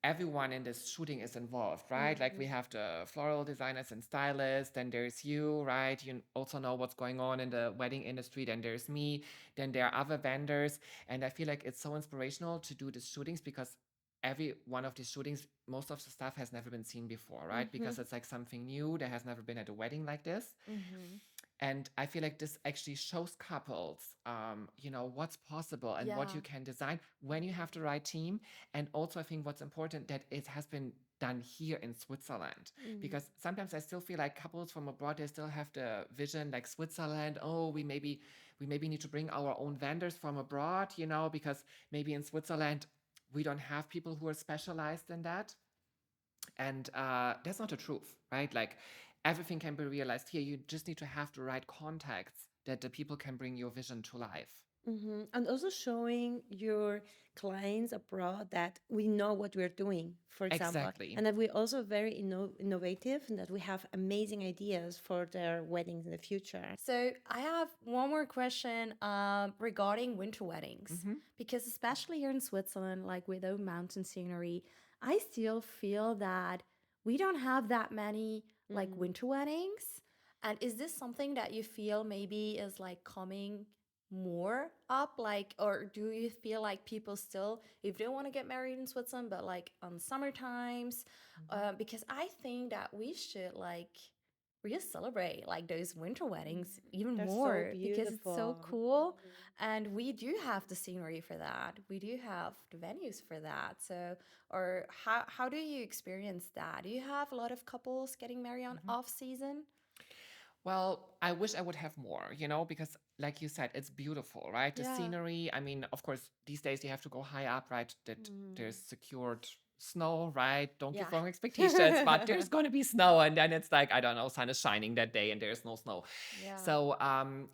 Speaker 2: everyone in this shooting is involved, right? Like we have the floral designers and stylists, then there's you, right? You also know what's going on in the wedding industry, then there's me, then there are other vendors. And I feel like it's so inspirational to do these shootings because every one of these shootings, most of the stuff has never been seen before, right? Because it's like something new that has never been at a wedding like this. And I feel like this actually shows couples, what's possible and what
Speaker 3: Yeah.
Speaker 2: you can design when you have the right team. And also, I think what's important that it has been done here in Switzerland, because sometimes I still feel like couples from abroad they still have the vision like Switzerland. Oh, we maybe need to bring our own vendors from abroad, because maybe in Switzerland we don't have people who are specialized in that. And that's not the truth, right? Like everything can be realized here. You just need to have the right contacts that the people can bring your vision to life.
Speaker 1: And also showing your clients abroad that we know what we're doing, for example,
Speaker 2: Exactly.
Speaker 1: and that we're also very innovative and that we have amazing ideas for their weddings in the future.
Speaker 3: So I have one more question regarding winter weddings, because especially here in Switzerland, like with the mountain scenery, I still feel that we don't have that many like winter weddings. And is this something that you feel maybe is like coming more up, like, or do you feel like people still, if they want to get married in Switzerland, but like on summer times, because I think that we should like really celebrate like those winter weddings even
Speaker 1: They're so
Speaker 3: more because it's so
Speaker 1: beautiful.
Speaker 3: cool, and we do have the scenery for that, we do have the venues for that. So, or how do you experience that? Do you have a lot of couples getting married on
Speaker 2: Mhm.
Speaker 3: off season?
Speaker 2: Well, I wish I would have more, because like you said, it's beautiful, right? The
Speaker 3: Yeah.
Speaker 2: scenery. I mean, of course, these days you have to go high up, right? That there's
Speaker 1: Mm.
Speaker 2: secured snow, right? Don't give
Speaker 3: Yeah.
Speaker 2: wrong expectations, but there's going to be snow. And then it's like, I don't know, sun is shining that day and there's no snow.
Speaker 3: Yeah.
Speaker 2: So,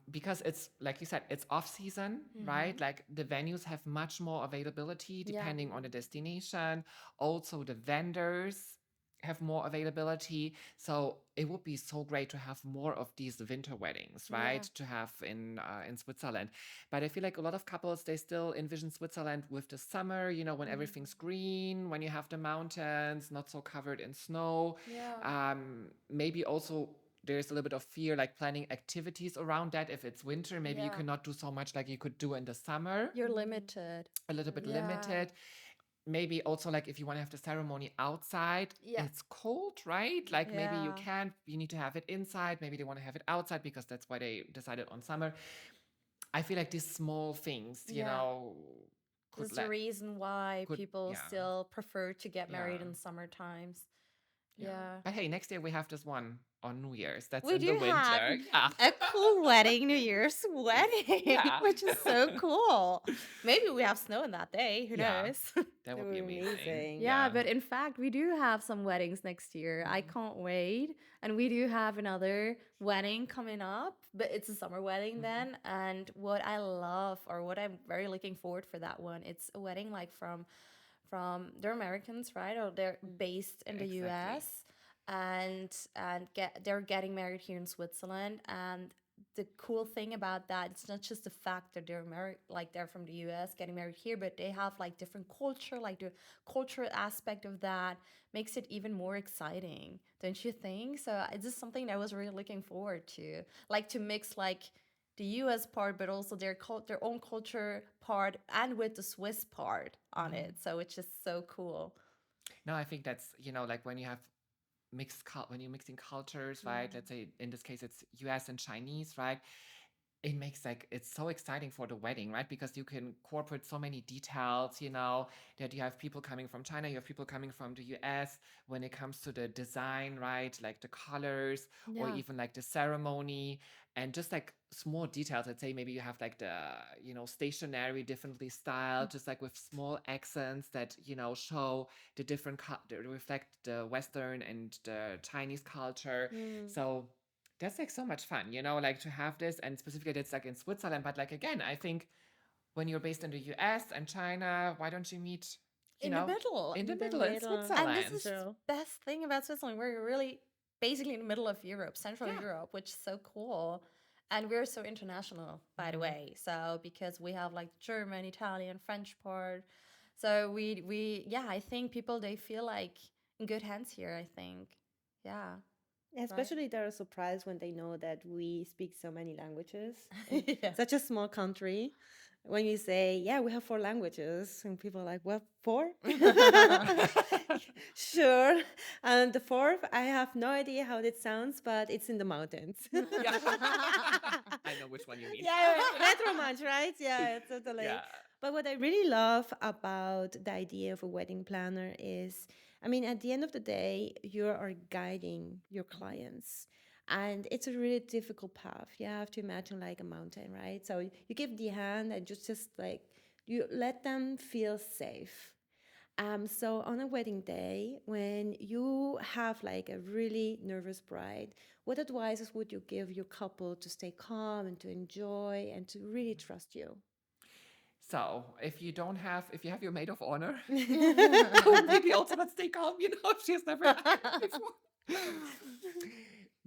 Speaker 2: because it's like you said, it's off season, right?
Speaker 3: Mhm.
Speaker 2: Like the venues have much more availability
Speaker 3: Yeah.
Speaker 2: depending on the destination. Also, the vendors have more availability. So it would be so great to have more of these winter weddings, right?
Speaker 3: Yeah.
Speaker 2: To have in Switzerland. But I feel like a lot of couples, they still envision Switzerland with the summer, when everything's green, when you have the mountains, not so covered in snow.
Speaker 3: Yeah.
Speaker 2: Maybe also there's a little bit of fear, like planning activities around that. If it's winter, maybe you
Speaker 3: Yeah.
Speaker 2: cannot do so much like you could do in the summer,
Speaker 3: You're limited.
Speaker 2: a little bit
Speaker 3: Yeah.
Speaker 2: limited. Maybe also like if you want to have the ceremony outside,
Speaker 3: Yeah.
Speaker 2: it's cold, right? Like maybe
Speaker 3: Yeah.
Speaker 2: you need to have it inside. Maybe they want to have it outside because that's why they decided on summer. I feel like these small things,
Speaker 3: Yeah.
Speaker 2: could
Speaker 3: There's a reason why
Speaker 2: could,
Speaker 3: people
Speaker 2: yeah,
Speaker 3: still prefer to get married
Speaker 2: yeah,
Speaker 3: in summer times.
Speaker 2: yeah.
Speaker 3: Yeah.
Speaker 2: But hey, next year we have this one on New Year's. That's
Speaker 3: We
Speaker 2: in the
Speaker 3: do have
Speaker 2: winter. Yeah.
Speaker 3: a cool wedding, New Year's wedding,
Speaker 2: Yeah.
Speaker 3: which is so cool. Maybe we have snow on that day. Who
Speaker 2: Yeah.
Speaker 3: knows?
Speaker 2: That
Speaker 1: That
Speaker 2: would
Speaker 1: would
Speaker 2: be
Speaker 1: be
Speaker 2: amazing.
Speaker 1: amazing.
Speaker 3: Yeah, but in fact, we do have some weddings next year. I can't wait. And we do have another wedding coming up, but it's a summer wedding then. And what I love, or what I'm very looking forward for that one, it's a wedding like from they're Americans, right? Or they're based in the
Speaker 2: Exactly.
Speaker 3: US, and they're getting married here in Switzerland. And the cool thing about that, it's not just the fact that they're married, like they're from the US getting married here, but they have like different culture, like the cultural aspect of that makes it even more exciting, don't you think? So it's just something that I was really looking forward to, like to mix like the US part, but also their own culture part, and with the Swiss part on it. So it's just so cool.
Speaker 2: No, I think that's, like when you have when you're mixing cultures, right? Let's say in this case it's US and Chinese, right? It makes like it's so exciting for the wedding, right? Because you can incorporate so many details, that you have people coming from China, you have people coming from the US when it comes to the design, right? Like the colors or
Speaker 3: Yeah.
Speaker 2: even like the ceremony and just like small details. Let's say maybe you have like the, stationery differently styled, just like with small accents that, show the different, reflect the Western and the Chinese culture. So that's like so much fun, like to have this, and specifically it's like in Switzerland. But like again, I think when you're based in the US and China, why don't you meet,
Speaker 3: In the middle.
Speaker 2: in the
Speaker 1: In the
Speaker 2: middle in
Speaker 1: middle.
Speaker 3: And this
Speaker 2: Switzerland?
Speaker 3: is the
Speaker 1: True.
Speaker 3: best thing about Switzerland. We're really basically in the middle of Europe, Central
Speaker 2: Yeah.
Speaker 3: Europe, which is so cool. And we're so international, by the way. So because we have like German, Italian, French part. So we yeah, I think people they feel like in good hands here, I think. Yeah.
Speaker 1: Especially they're surprised when they know that we speak so many languages in
Speaker 3: Yeah.
Speaker 1: such a small country. When you say, yeah, we have 4 languages, and people are like, what, four? Sure. And the fourth, I have no idea how it sounds, but it's in the mountains.
Speaker 2: Yeah. I know which one you mean.
Speaker 1: Yeah, retro much, right? Yeah, totally.
Speaker 2: Yeah.
Speaker 1: But what I really love about the idea of a wedding planner is, I mean, at the end of the day, you are guiding your clients. And it's a really difficult path. You have to imagine like a mountain, right? So you give the hand and just like, you let them feel safe. So on a wedding day, when you have like a really nervous bride, what advices would you give your couple to stay calm and to enjoy and to really trust you?
Speaker 2: So if you have your maid of honor, who maybe also not stay calm, if she has never done it before.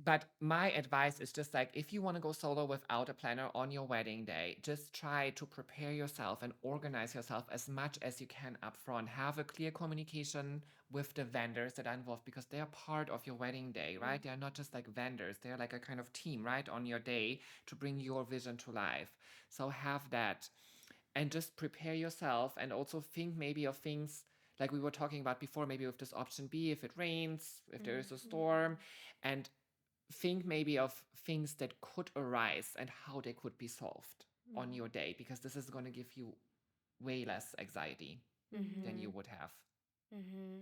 Speaker 2: But my advice is just like, if you want to go solo without a planner on your wedding day, just try to prepare yourself and organize yourself as much as you can upfront. Have a clear communication with the vendors that are involved, because they are part of your wedding day, right? They are not just like vendors, they're like a kind of team, right, on your day to bring your vision to life. So have that, and just prepare yourself, and also think maybe of things like we were talking about before, maybe with this option B, if it rains, if there is a storm, and think maybe of things that could arise and how they could be solved on your day, because this is going to give you way less anxiety than you would have.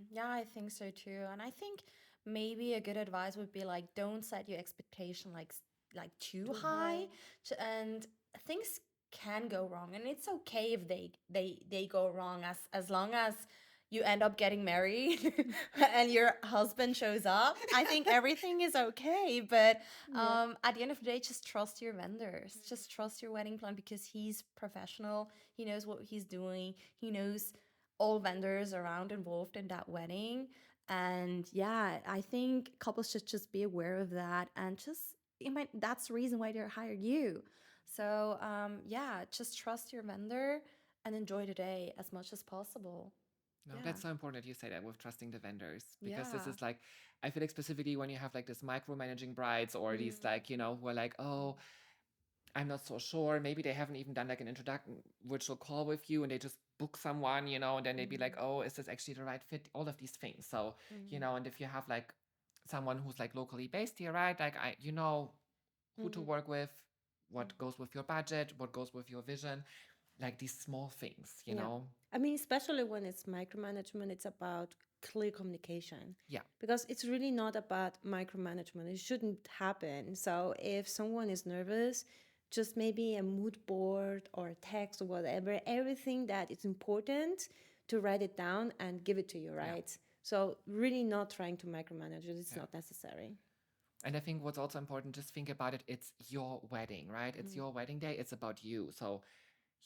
Speaker 3: Yeah, I think so too. And I think maybe a good advice would be like, don't set your expectation like too high, and things can go wrong, and it's okay if they go wrong, as long as you end up getting married and your husband shows up. I think everything is okay. But at the end of the day, just trust your vendors. Just trust your wedding plan, because he's professional. He knows what he's doing. He knows all vendors around involved in that wedding. And yeah, I think couples should just be aware of that, and just that's the reason why they hired you. So yeah, just trust your vendor and enjoy the day as much as possible.
Speaker 2: No,
Speaker 3: Yeah.
Speaker 2: that's so important that you say that with trusting the vendors, because this
Speaker 3: Yeah.
Speaker 2: is like, I feel like specifically when you have like this micromanaging brides, or these like, who are like, oh, I'm not so sure. Maybe they haven't even done like an introduction virtual call with you, and they just book someone, and then they'd be like, oh, is this actually the right fit? All of these things. So, and if you have like someone who's like locally based here, right? Like who to work with, what goes with your budget, what goes with your vision, like these small things, you
Speaker 1: Yeah.
Speaker 2: know?
Speaker 1: I mean, especially when it's micromanagement, it's about clear communication.
Speaker 2: Yeah.
Speaker 1: Because it's really not about micromanagement. It shouldn't happen. So if someone is nervous, just maybe a mood board or a text or whatever, everything that is important, to write it down and give it to you, right? So really not trying to micromanage it. It's not necessary.
Speaker 2: And I think what's also important, just think about it. It's your wedding, right? It's your wedding day. It's about you. So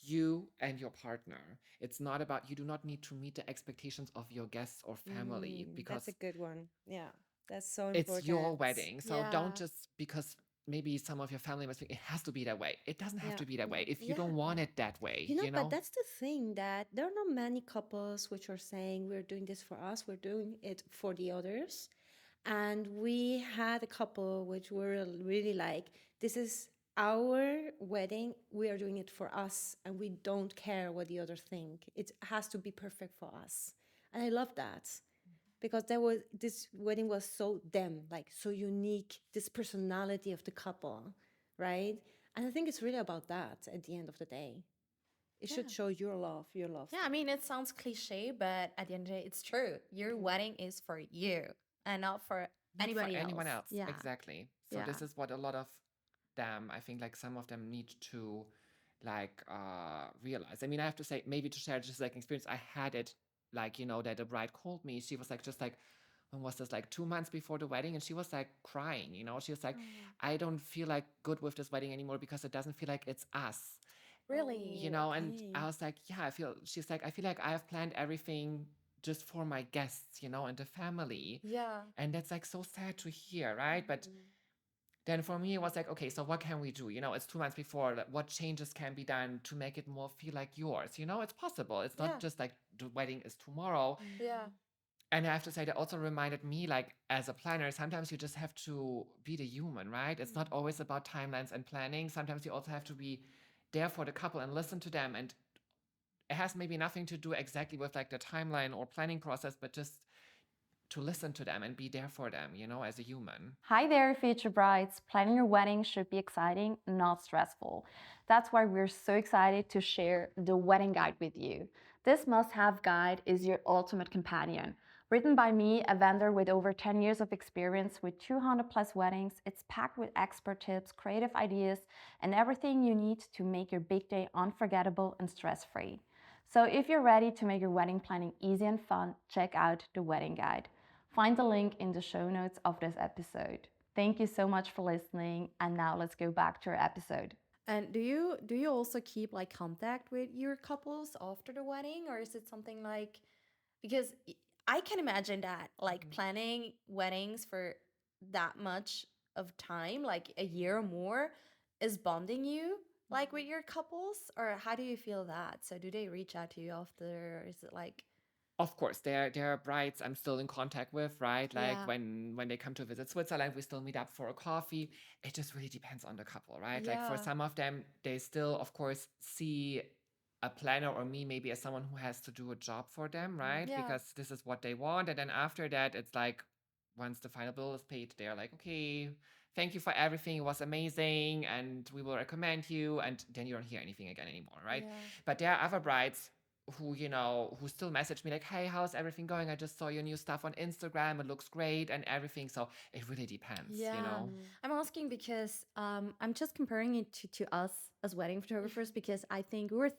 Speaker 2: you and your partner. It's not about, you do not need to meet the expectations of your guests or family,
Speaker 1: That's
Speaker 2: because
Speaker 1: a good one. Yeah, that's so
Speaker 2: it's your
Speaker 1: important.
Speaker 2: wedding. So
Speaker 3: Yeah.
Speaker 2: don't just, because maybe some of your family must think it has to be that way. It doesn't have
Speaker 1: Yeah.
Speaker 2: to be that way if you
Speaker 1: Yeah.
Speaker 2: don't want it that way,
Speaker 1: But that's the thing, that there are not many couples which are saying we're doing this for us, we're doing it for the others. And we had a couple which were really like, this is our wedding, we are doing it for us, and we don't care what the others think. It has to be perfect for us. And I love that, because this wedding was so them, like so unique, this personality of the couple, right? And I think it's really about that at the end of the day. It should show your love, your love.
Speaker 3: Yeah, I mean, it sounds cliche, but at the end of the day, it's true. Your wedding is for you and not for
Speaker 2: not
Speaker 3: anybody
Speaker 2: for
Speaker 3: else.
Speaker 2: anyone else.
Speaker 3: Yeah.
Speaker 2: Exactly. So
Speaker 3: Yeah.
Speaker 2: this is what a lot of them, I think, like some of them need to like realize. I mean, I have to say, maybe to share just like experience, I had it like, that a bride called me. She was like, just like, when was this, like 2 months before the wedding, and she was like crying, she was like, I don't feel like good with this wedding anymore, because it doesn't feel like it's us.
Speaker 3: Really?
Speaker 2: And I was like, yeah, she's like, I feel like I have planned everything just for my guests, and the family.
Speaker 3: Yeah.
Speaker 2: And that's like so sad to hear, right? But then for me, it was like, okay, so what can we do? It's 2 months before. Like, what changes can be done to make it more feel like yours? It's possible. It's not just like the wedding is tomorrow.
Speaker 3: Yeah.
Speaker 2: And I have to say, that also reminded me, like, as a planner, sometimes you just have to be the human, right? It's not always about timelines and planning. Sometimes you also have to be there for the couple and listen to them. And it has maybe nothing to do exactly with like the timeline or planning process, but just to listen to them and be there for them, as a human.
Speaker 3: Hi there, future brides. Planning your wedding should be exciting, not stressful. That's why we're so excited to share the wedding guide with you. This must have guide is your ultimate companion. Written by me, a vendor with over 10 years of experience with 200 plus weddings, it's packed with expert tips, creative ideas, and everything you need to make your big day unforgettable and stress free. So if you're ready to make your wedding planning easy and fun, check out the wedding guide. Find the link in the show notes of this episode. Thank you so much for listening, and now let's go back to our episode. And do you also keep like contact with your couples after the wedding, or is it something like, because I can imagine that like planning weddings for that much of time, like a year or more, is bonding you like with your couples? Or how do you feel that? So do they reach out to you after? Is it like,
Speaker 2: Of course, there are brides I'm still in contact with, right? Like
Speaker 3: yeah,
Speaker 2: when they come to visit Switzerland, we still meet up for a coffee. It just really depends on the couple, right? Like for
Speaker 3: yeah,
Speaker 2: some of them, they still, of course, see a planner or me maybe as someone who has to do a job for them, right?
Speaker 3: yeah,
Speaker 2: Because this is what they want. And then after that, it's like once the final bill is paid, they're like, okay, thank you for everything. It was amazing. And we will recommend you. And then you don't hear anything again anymore, right?
Speaker 3: yeah,
Speaker 2: But there are other brides who, who still message me like, hey, how's everything going? I just saw your new stuff on Instagram. It looks great and everything. So it really depends,
Speaker 3: yeah. I'm asking because I'm just comparing it to us as wedding photographers because I think we were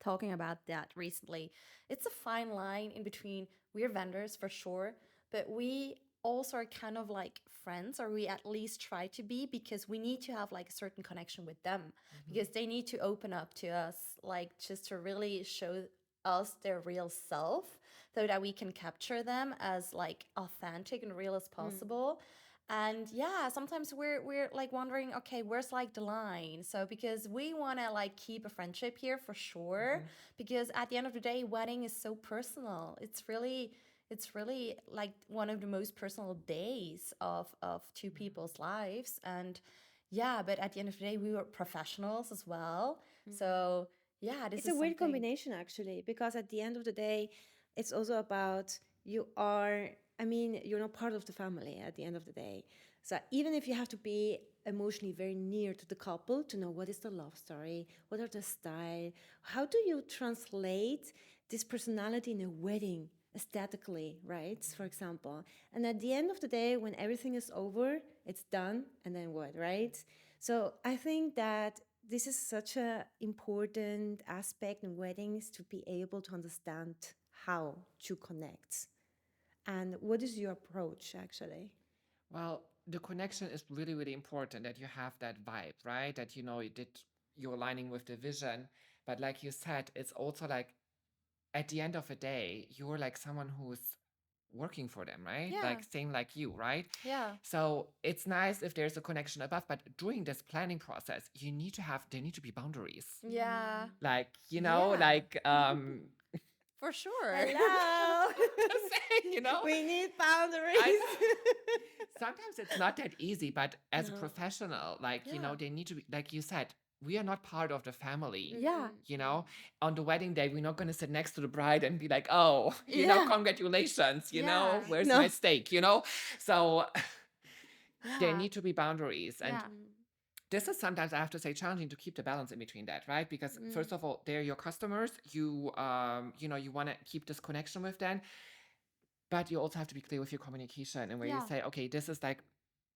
Speaker 3: talking about that recently. It's a fine line in between we're vendors for sure, but we also are kind of like friends, or we at least try to be, because we need to have like a certain connection with them because they need to open up to us, like just to really show us their real self so that we can capture them as like authentic and real as possible. And yeah, sometimes we're like wondering, okay, where's like the line? So because we want to like keep a friendship here for sure, because at the end of the day, wedding is so personal. It's really like one of the most personal days of two people's lives. And yeah, but at the end of the day, we were professionals as well. So yeah, this
Speaker 1: It's a
Speaker 3: is
Speaker 1: weird
Speaker 3: something.
Speaker 1: combination actually, because at the end of the day, it's also about you are, I mean, you're not part of the family at the end of the day. So even if you have to be emotionally very near to the couple to know what is the love story, what are the style, how do you translate this personality in a wedding aesthetically, right? For example. And at the end of the day, when everything is over, it's done, and then what, right? So I think that this is such a important aspect in weddings, to be able to understand how to connect. And what is your approach actually?
Speaker 2: Well, the connection is really, really important, that you have that vibe, right? That you're aligning with the vision. But like you said, it's also like at the end of the day, you're like someone who's working for them, right?
Speaker 3: Yeah,
Speaker 2: Like same like you, right?
Speaker 3: yeah,
Speaker 2: So it's nice if there's a connection above, but during this planning process, there need to be boundaries.
Speaker 3: yeah,
Speaker 2: Like,
Speaker 3: yeah,
Speaker 2: like
Speaker 3: for sure.
Speaker 1: Hello.
Speaker 2: just saying,
Speaker 1: We need boundaries.
Speaker 2: I know. Sometimes it's not that easy, but as a
Speaker 1: No.
Speaker 2: professional, like,
Speaker 3: Yeah.
Speaker 2: they need to be, like you said, we are not part of the family.
Speaker 3: Yeah,
Speaker 2: On the wedding day, we're not going to sit next to the bride and be like, oh,
Speaker 3: Yeah.
Speaker 2: congratulations,
Speaker 3: Yeah.
Speaker 2: where's
Speaker 1: No.
Speaker 2: my steak, So there
Speaker 3: yeah,
Speaker 2: need to be boundaries. And
Speaker 3: yeah,
Speaker 2: this is sometimes, I have to say, challenging to keep the balance in between that, right? Because first of all, they're your customers. You want to keep this connection with them, but you also have to be clear with your communication, and where you
Speaker 3: yeah,
Speaker 2: say, okay, this is like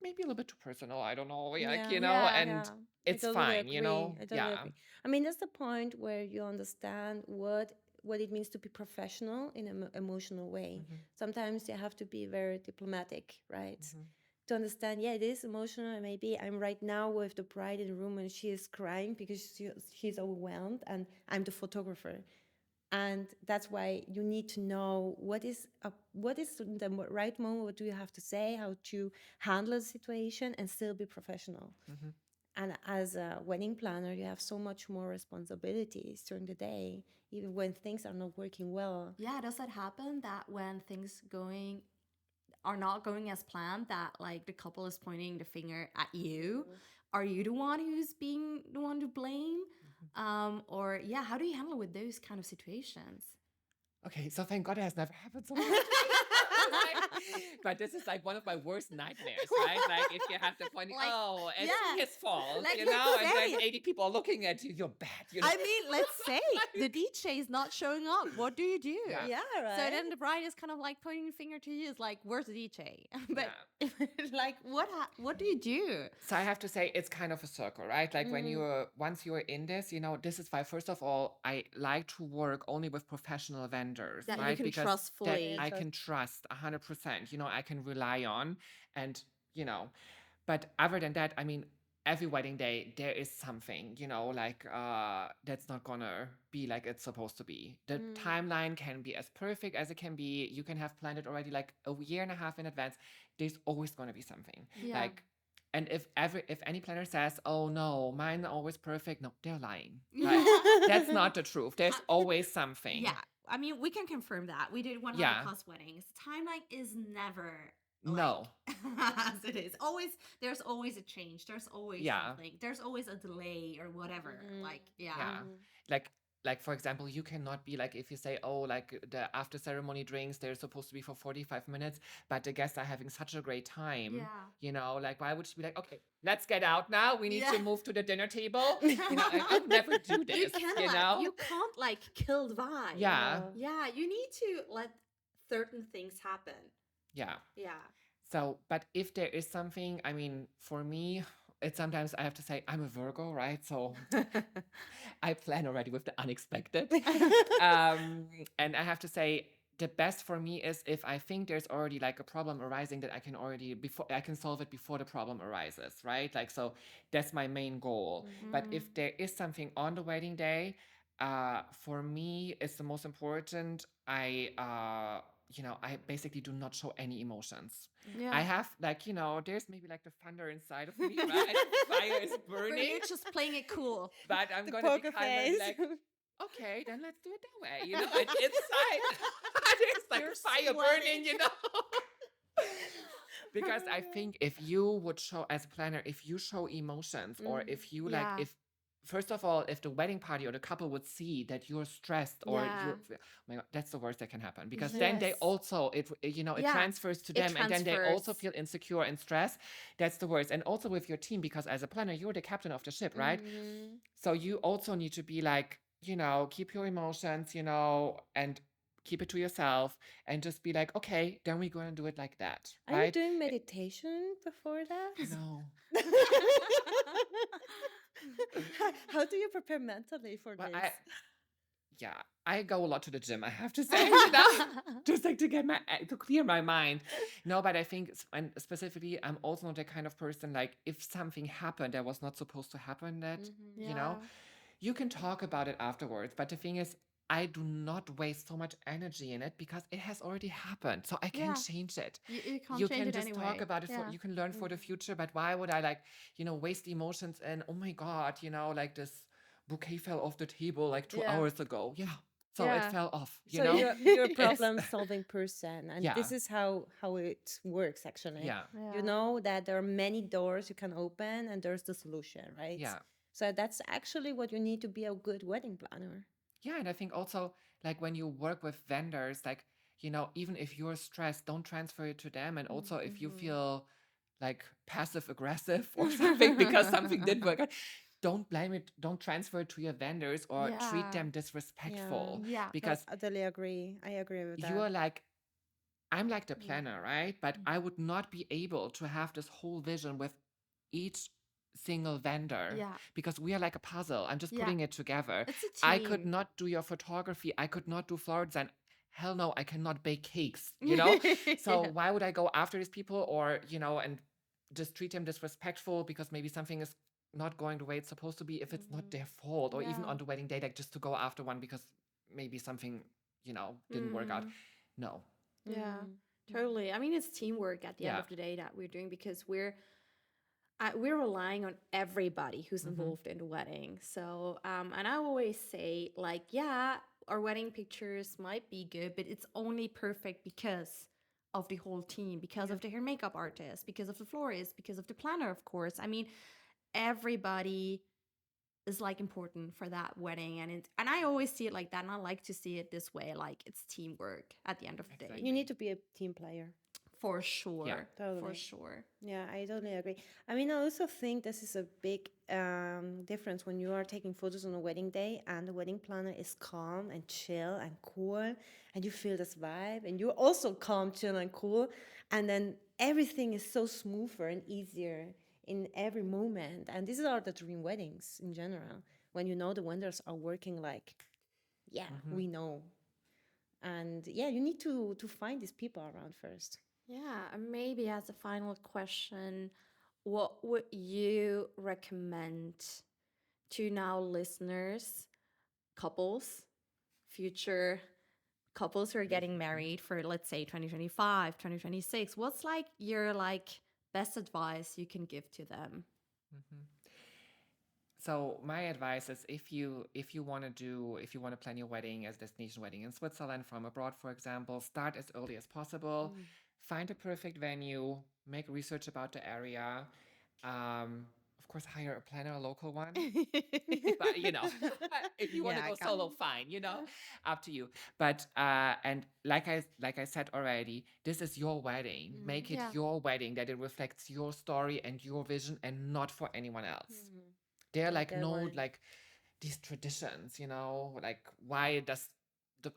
Speaker 2: maybe a little bit too personal. I don't know, like,
Speaker 1: Yeah,
Speaker 3: Yeah.
Speaker 2: and
Speaker 1: yeah. I
Speaker 2: it's
Speaker 1: totally
Speaker 2: fine,
Speaker 1: agree. I totally
Speaker 2: Yeah.
Speaker 1: agree. I mean, that's the point where you understand what it means to be professional in an emotional way. Sometimes you have to be very diplomatic, right? To understand, yeah, it is emotional, and maybe I'm right now with the bride in the room and she is crying because she's overwhelmed, and I'm the photographer. And that's why you need to know what is the right moment, what do you have to say, how to handle the situation and still be professional. And as a wedding planner, you have so much more responsibilities during the day, even when things are not working well.
Speaker 3: Yeah, does that happen that when things are not going as planned, that like the couple is pointing the finger at you? Are you the one who's being the one to blame? Or yeah, how do you handle with those kind of situations?
Speaker 2: Okay, so thank God it has never happened so much. But this is like one of my worst nightmares, right? Like if you have to point,
Speaker 3: Like,
Speaker 2: oh, it's
Speaker 3: yeah,
Speaker 2: his fault,
Speaker 3: like,
Speaker 2: and
Speaker 3: let's
Speaker 2: then
Speaker 3: say-
Speaker 2: 80 people are looking at you, you're bad,
Speaker 3: I mean, let's say the DJ is not showing up. What do you do?
Speaker 2: Yeah.
Speaker 1: Yeah, right.
Speaker 3: So then the bride is kind of like pointing a finger to you. Is like, where's the DJ? But like, what do you do?
Speaker 2: So I have to say, it's kind of a circle, right? Like once you're in this, this is why, first of all, I like to work only with professional vendors,
Speaker 3: That you
Speaker 2: right?
Speaker 3: can
Speaker 2: Because
Speaker 3: trust
Speaker 2: that
Speaker 3: fully.
Speaker 2: I can trust 100%, I can rely on. And, but other than that, I mean, every wedding day, there is something, like that's not gonna be like it's supposed to be. The timeline can be as perfect as it can be. You can have planned it already like a year and a half in advance. There's always gonna be something.
Speaker 3: Yeah.
Speaker 2: Like, And if any planner says, "Oh no, mine are always perfect," no, they're lying. Right? That's not the truth. There's always something.
Speaker 3: Yeah, I mean, we can confirm that. We did 100
Speaker 2: Yeah.
Speaker 3: plus weddings. Timeline is never
Speaker 2: No.
Speaker 3: as it is. There's always a change. There's always something. There's always a delay or whatever.
Speaker 2: Yeah. Like for example, you cannot be like, if you say, oh, like the after ceremony drinks, they're supposed to be for 45 minutes, but the guests are having such a great time. Like, why would she be like, okay, let's get out now. We need to move to the dinner table. I would never do this.
Speaker 3: You can't like kill the vibe.
Speaker 2: Yeah.
Speaker 3: Yeah. You need to let certain things happen.
Speaker 2: Yeah.
Speaker 3: Yeah.
Speaker 2: So, but if there is something, I mean, for me, it's sometimes I have to say I'm a Virgo, right? So I plan already with the unexpected. And I have to say the best for me is if I think there's already like a problem arising that I can solve it before the problem arises, right? Like, so that's my main goal. But if there is something on the wedding day, for me, it's the most important. I basically do not show any emotions.
Speaker 3: Yeah.
Speaker 2: I have like, there's maybe like the thunder inside of me, right? Fire is burning.
Speaker 3: You're just playing it cool.
Speaker 2: But I'm going to be kind of like, okay, then let's do it that way. And inside, there's like fire burning, Because I think if you would show, as a planner, if you show emotions or if you first of all, if the wedding party or the couple would see that you're stressed or oh my God, that's the worst that can happen, because then they also, it transfers to them, and then they also feel insecure and stressed. That's the worst. And also with your team, because as a planner, you're the captain of the ship, right? So you also need to be like, keep your emotions, and keep it to yourself and just be like, okay, then we're going to do it like that.
Speaker 1: Are
Speaker 2: right?
Speaker 1: you doing meditation before that?
Speaker 2: No.
Speaker 1: How do you prepare mentally for
Speaker 2: Well,
Speaker 1: this?
Speaker 2: I go a lot to the gym, I have to say, just like to clear my mind. No, but I think, and specifically, I'm also not the kind of person, like, if something happened that was not supposed to happen, that, you can talk about it afterwards. But the thing is, I do not waste so much energy in it because it has already happened. So I can't change it.
Speaker 3: You can't
Speaker 2: You
Speaker 3: change
Speaker 2: can
Speaker 3: it
Speaker 2: just
Speaker 3: anyway.
Speaker 2: talk about it. You can learn for the future. But why would I waste emotions and, oh my God, like this bouquet fell off the table like 2 hours ago. Yeah. So it fell off,
Speaker 1: So you're a problem-solving person. And this is how it works, actually.
Speaker 2: Yeah.
Speaker 1: You know that there are many doors you can open and there's the solution, right?
Speaker 2: Yeah.
Speaker 1: So that's actually what you need to be a good wedding planner.
Speaker 2: Yeah, and I think also, like, when you work with vendors, like, even if you're stressed, don't transfer it to them. And also, if you feel like passive aggressive or something because something didn't work out, don't blame it. Don't transfer it to your vendors or treat them disrespectful.
Speaker 3: Yeah.
Speaker 2: Because
Speaker 1: I totally agree. I agree with that.
Speaker 2: you are like, I'm like the planner, right? But I would not be able to have this whole vision with each single vendor, because we are like a puzzle. I'm just putting it together.
Speaker 3: It's a team.
Speaker 2: I could not do your photography. I could not do flower design. Hell no, I cannot bake cakes, So why would I go after these people or, and just treat them disrespectful because maybe something is not going the way it's supposed to be if it's not their fault, or even on the wedding day, like just to go after one because maybe something, didn't work out. No.
Speaker 3: Yeah, totally. I mean, it's teamwork at the end of the day that we're doing, because we're relying on everybody who's involved in the wedding. So, and I always say, like, our wedding pictures might be good, but it's only perfect because of the whole team, because of the hair and makeup artist, because of the florist, because of the planner, of course. I mean, everybody is like important for that wedding, and I always see it like that, and I like to see it this way, like it's teamwork at the end of the day.
Speaker 1: You need to be a team player.
Speaker 3: For sure.
Speaker 2: Yeah.
Speaker 1: Totally.
Speaker 3: For sure.
Speaker 1: Yeah, I totally agree. I mean, I also think this is a big difference when you are taking photos on a wedding day and the wedding planner is calm and chill and cool, and you feel this vibe, and you're also calm, chill, and cool, and then everything is so smoother and easier in every moment. And these are the dream weddings in general, when the vendors are working like, we know. And you need to find these people around first.
Speaker 3: Yeah, and maybe as a final question, what would you recommend to now listeners, couples, future couples who are getting married for, let's say, 2025, 2026? What's like your best advice you can give to them?
Speaker 2: Mhm. So my advice is if you want to plan your wedding as destination wedding in Switzerland from abroad, for example, start as early as possible. Find a perfect venue, make research about the area. Of course, hire a planner, a local one. But if you want to
Speaker 3: Yeah,
Speaker 2: go
Speaker 3: got
Speaker 2: solo, fine, up to you. But and like I said already, this is your wedding. Make it
Speaker 3: Yeah.
Speaker 2: your wedding, that it reflects your story and your vision and not for anyone else. There are
Speaker 1: Like
Speaker 2: like
Speaker 1: that
Speaker 2: no
Speaker 1: one.
Speaker 2: like these traditions, like why does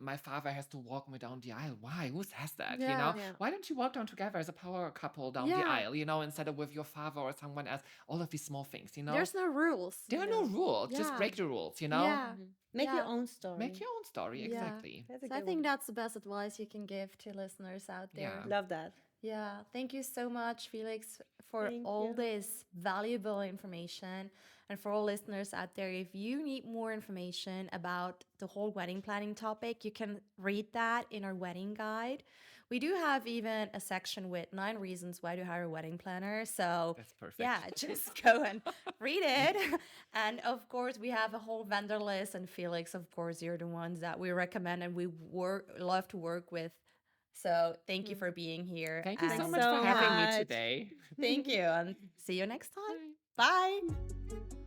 Speaker 2: my father has to walk me down the aisle? Why? Who says that?
Speaker 3: Yeah.
Speaker 1: Yeah.
Speaker 2: Why don't you walk down together as a power couple down the
Speaker 3: Yeah.
Speaker 2: aisle, instead of with your father or someone else? All of these small things.
Speaker 3: There's no rules.
Speaker 2: There are no rules. Just
Speaker 3: Yeah.
Speaker 2: break the rules,
Speaker 3: Yeah.
Speaker 1: Make your
Speaker 3: Yeah.
Speaker 1: own story.
Speaker 2: Make your own story.
Speaker 3: Yeah.
Speaker 2: Exactly.
Speaker 1: That's a
Speaker 3: So I
Speaker 1: good
Speaker 3: think
Speaker 1: one.
Speaker 3: that's the best advice you can give to listeners out there.
Speaker 2: Yeah.
Speaker 1: Love that.
Speaker 3: Yeah, thank you so much, Felix, for
Speaker 1: Thank
Speaker 3: all
Speaker 1: you.
Speaker 3: this valuable information. And for all listeners out there, if you need more information about the whole wedding planning topic, you can read that in our wedding guide. We do have even a section with 9 reasons why to hire a wedding planner. So,
Speaker 2: That's perfect.
Speaker 3: yeah, just go and read it. And of course, we have a whole vendor list. And Felix, of course, you're the ones that we recommend and we love to work with. So thank you for being here.
Speaker 2: Thank you so
Speaker 3: and
Speaker 2: much
Speaker 1: so
Speaker 2: for having me
Speaker 1: much.
Speaker 2: today.
Speaker 3: Thank you. And see you next time.
Speaker 2: Bye.
Speaker 3: Bye.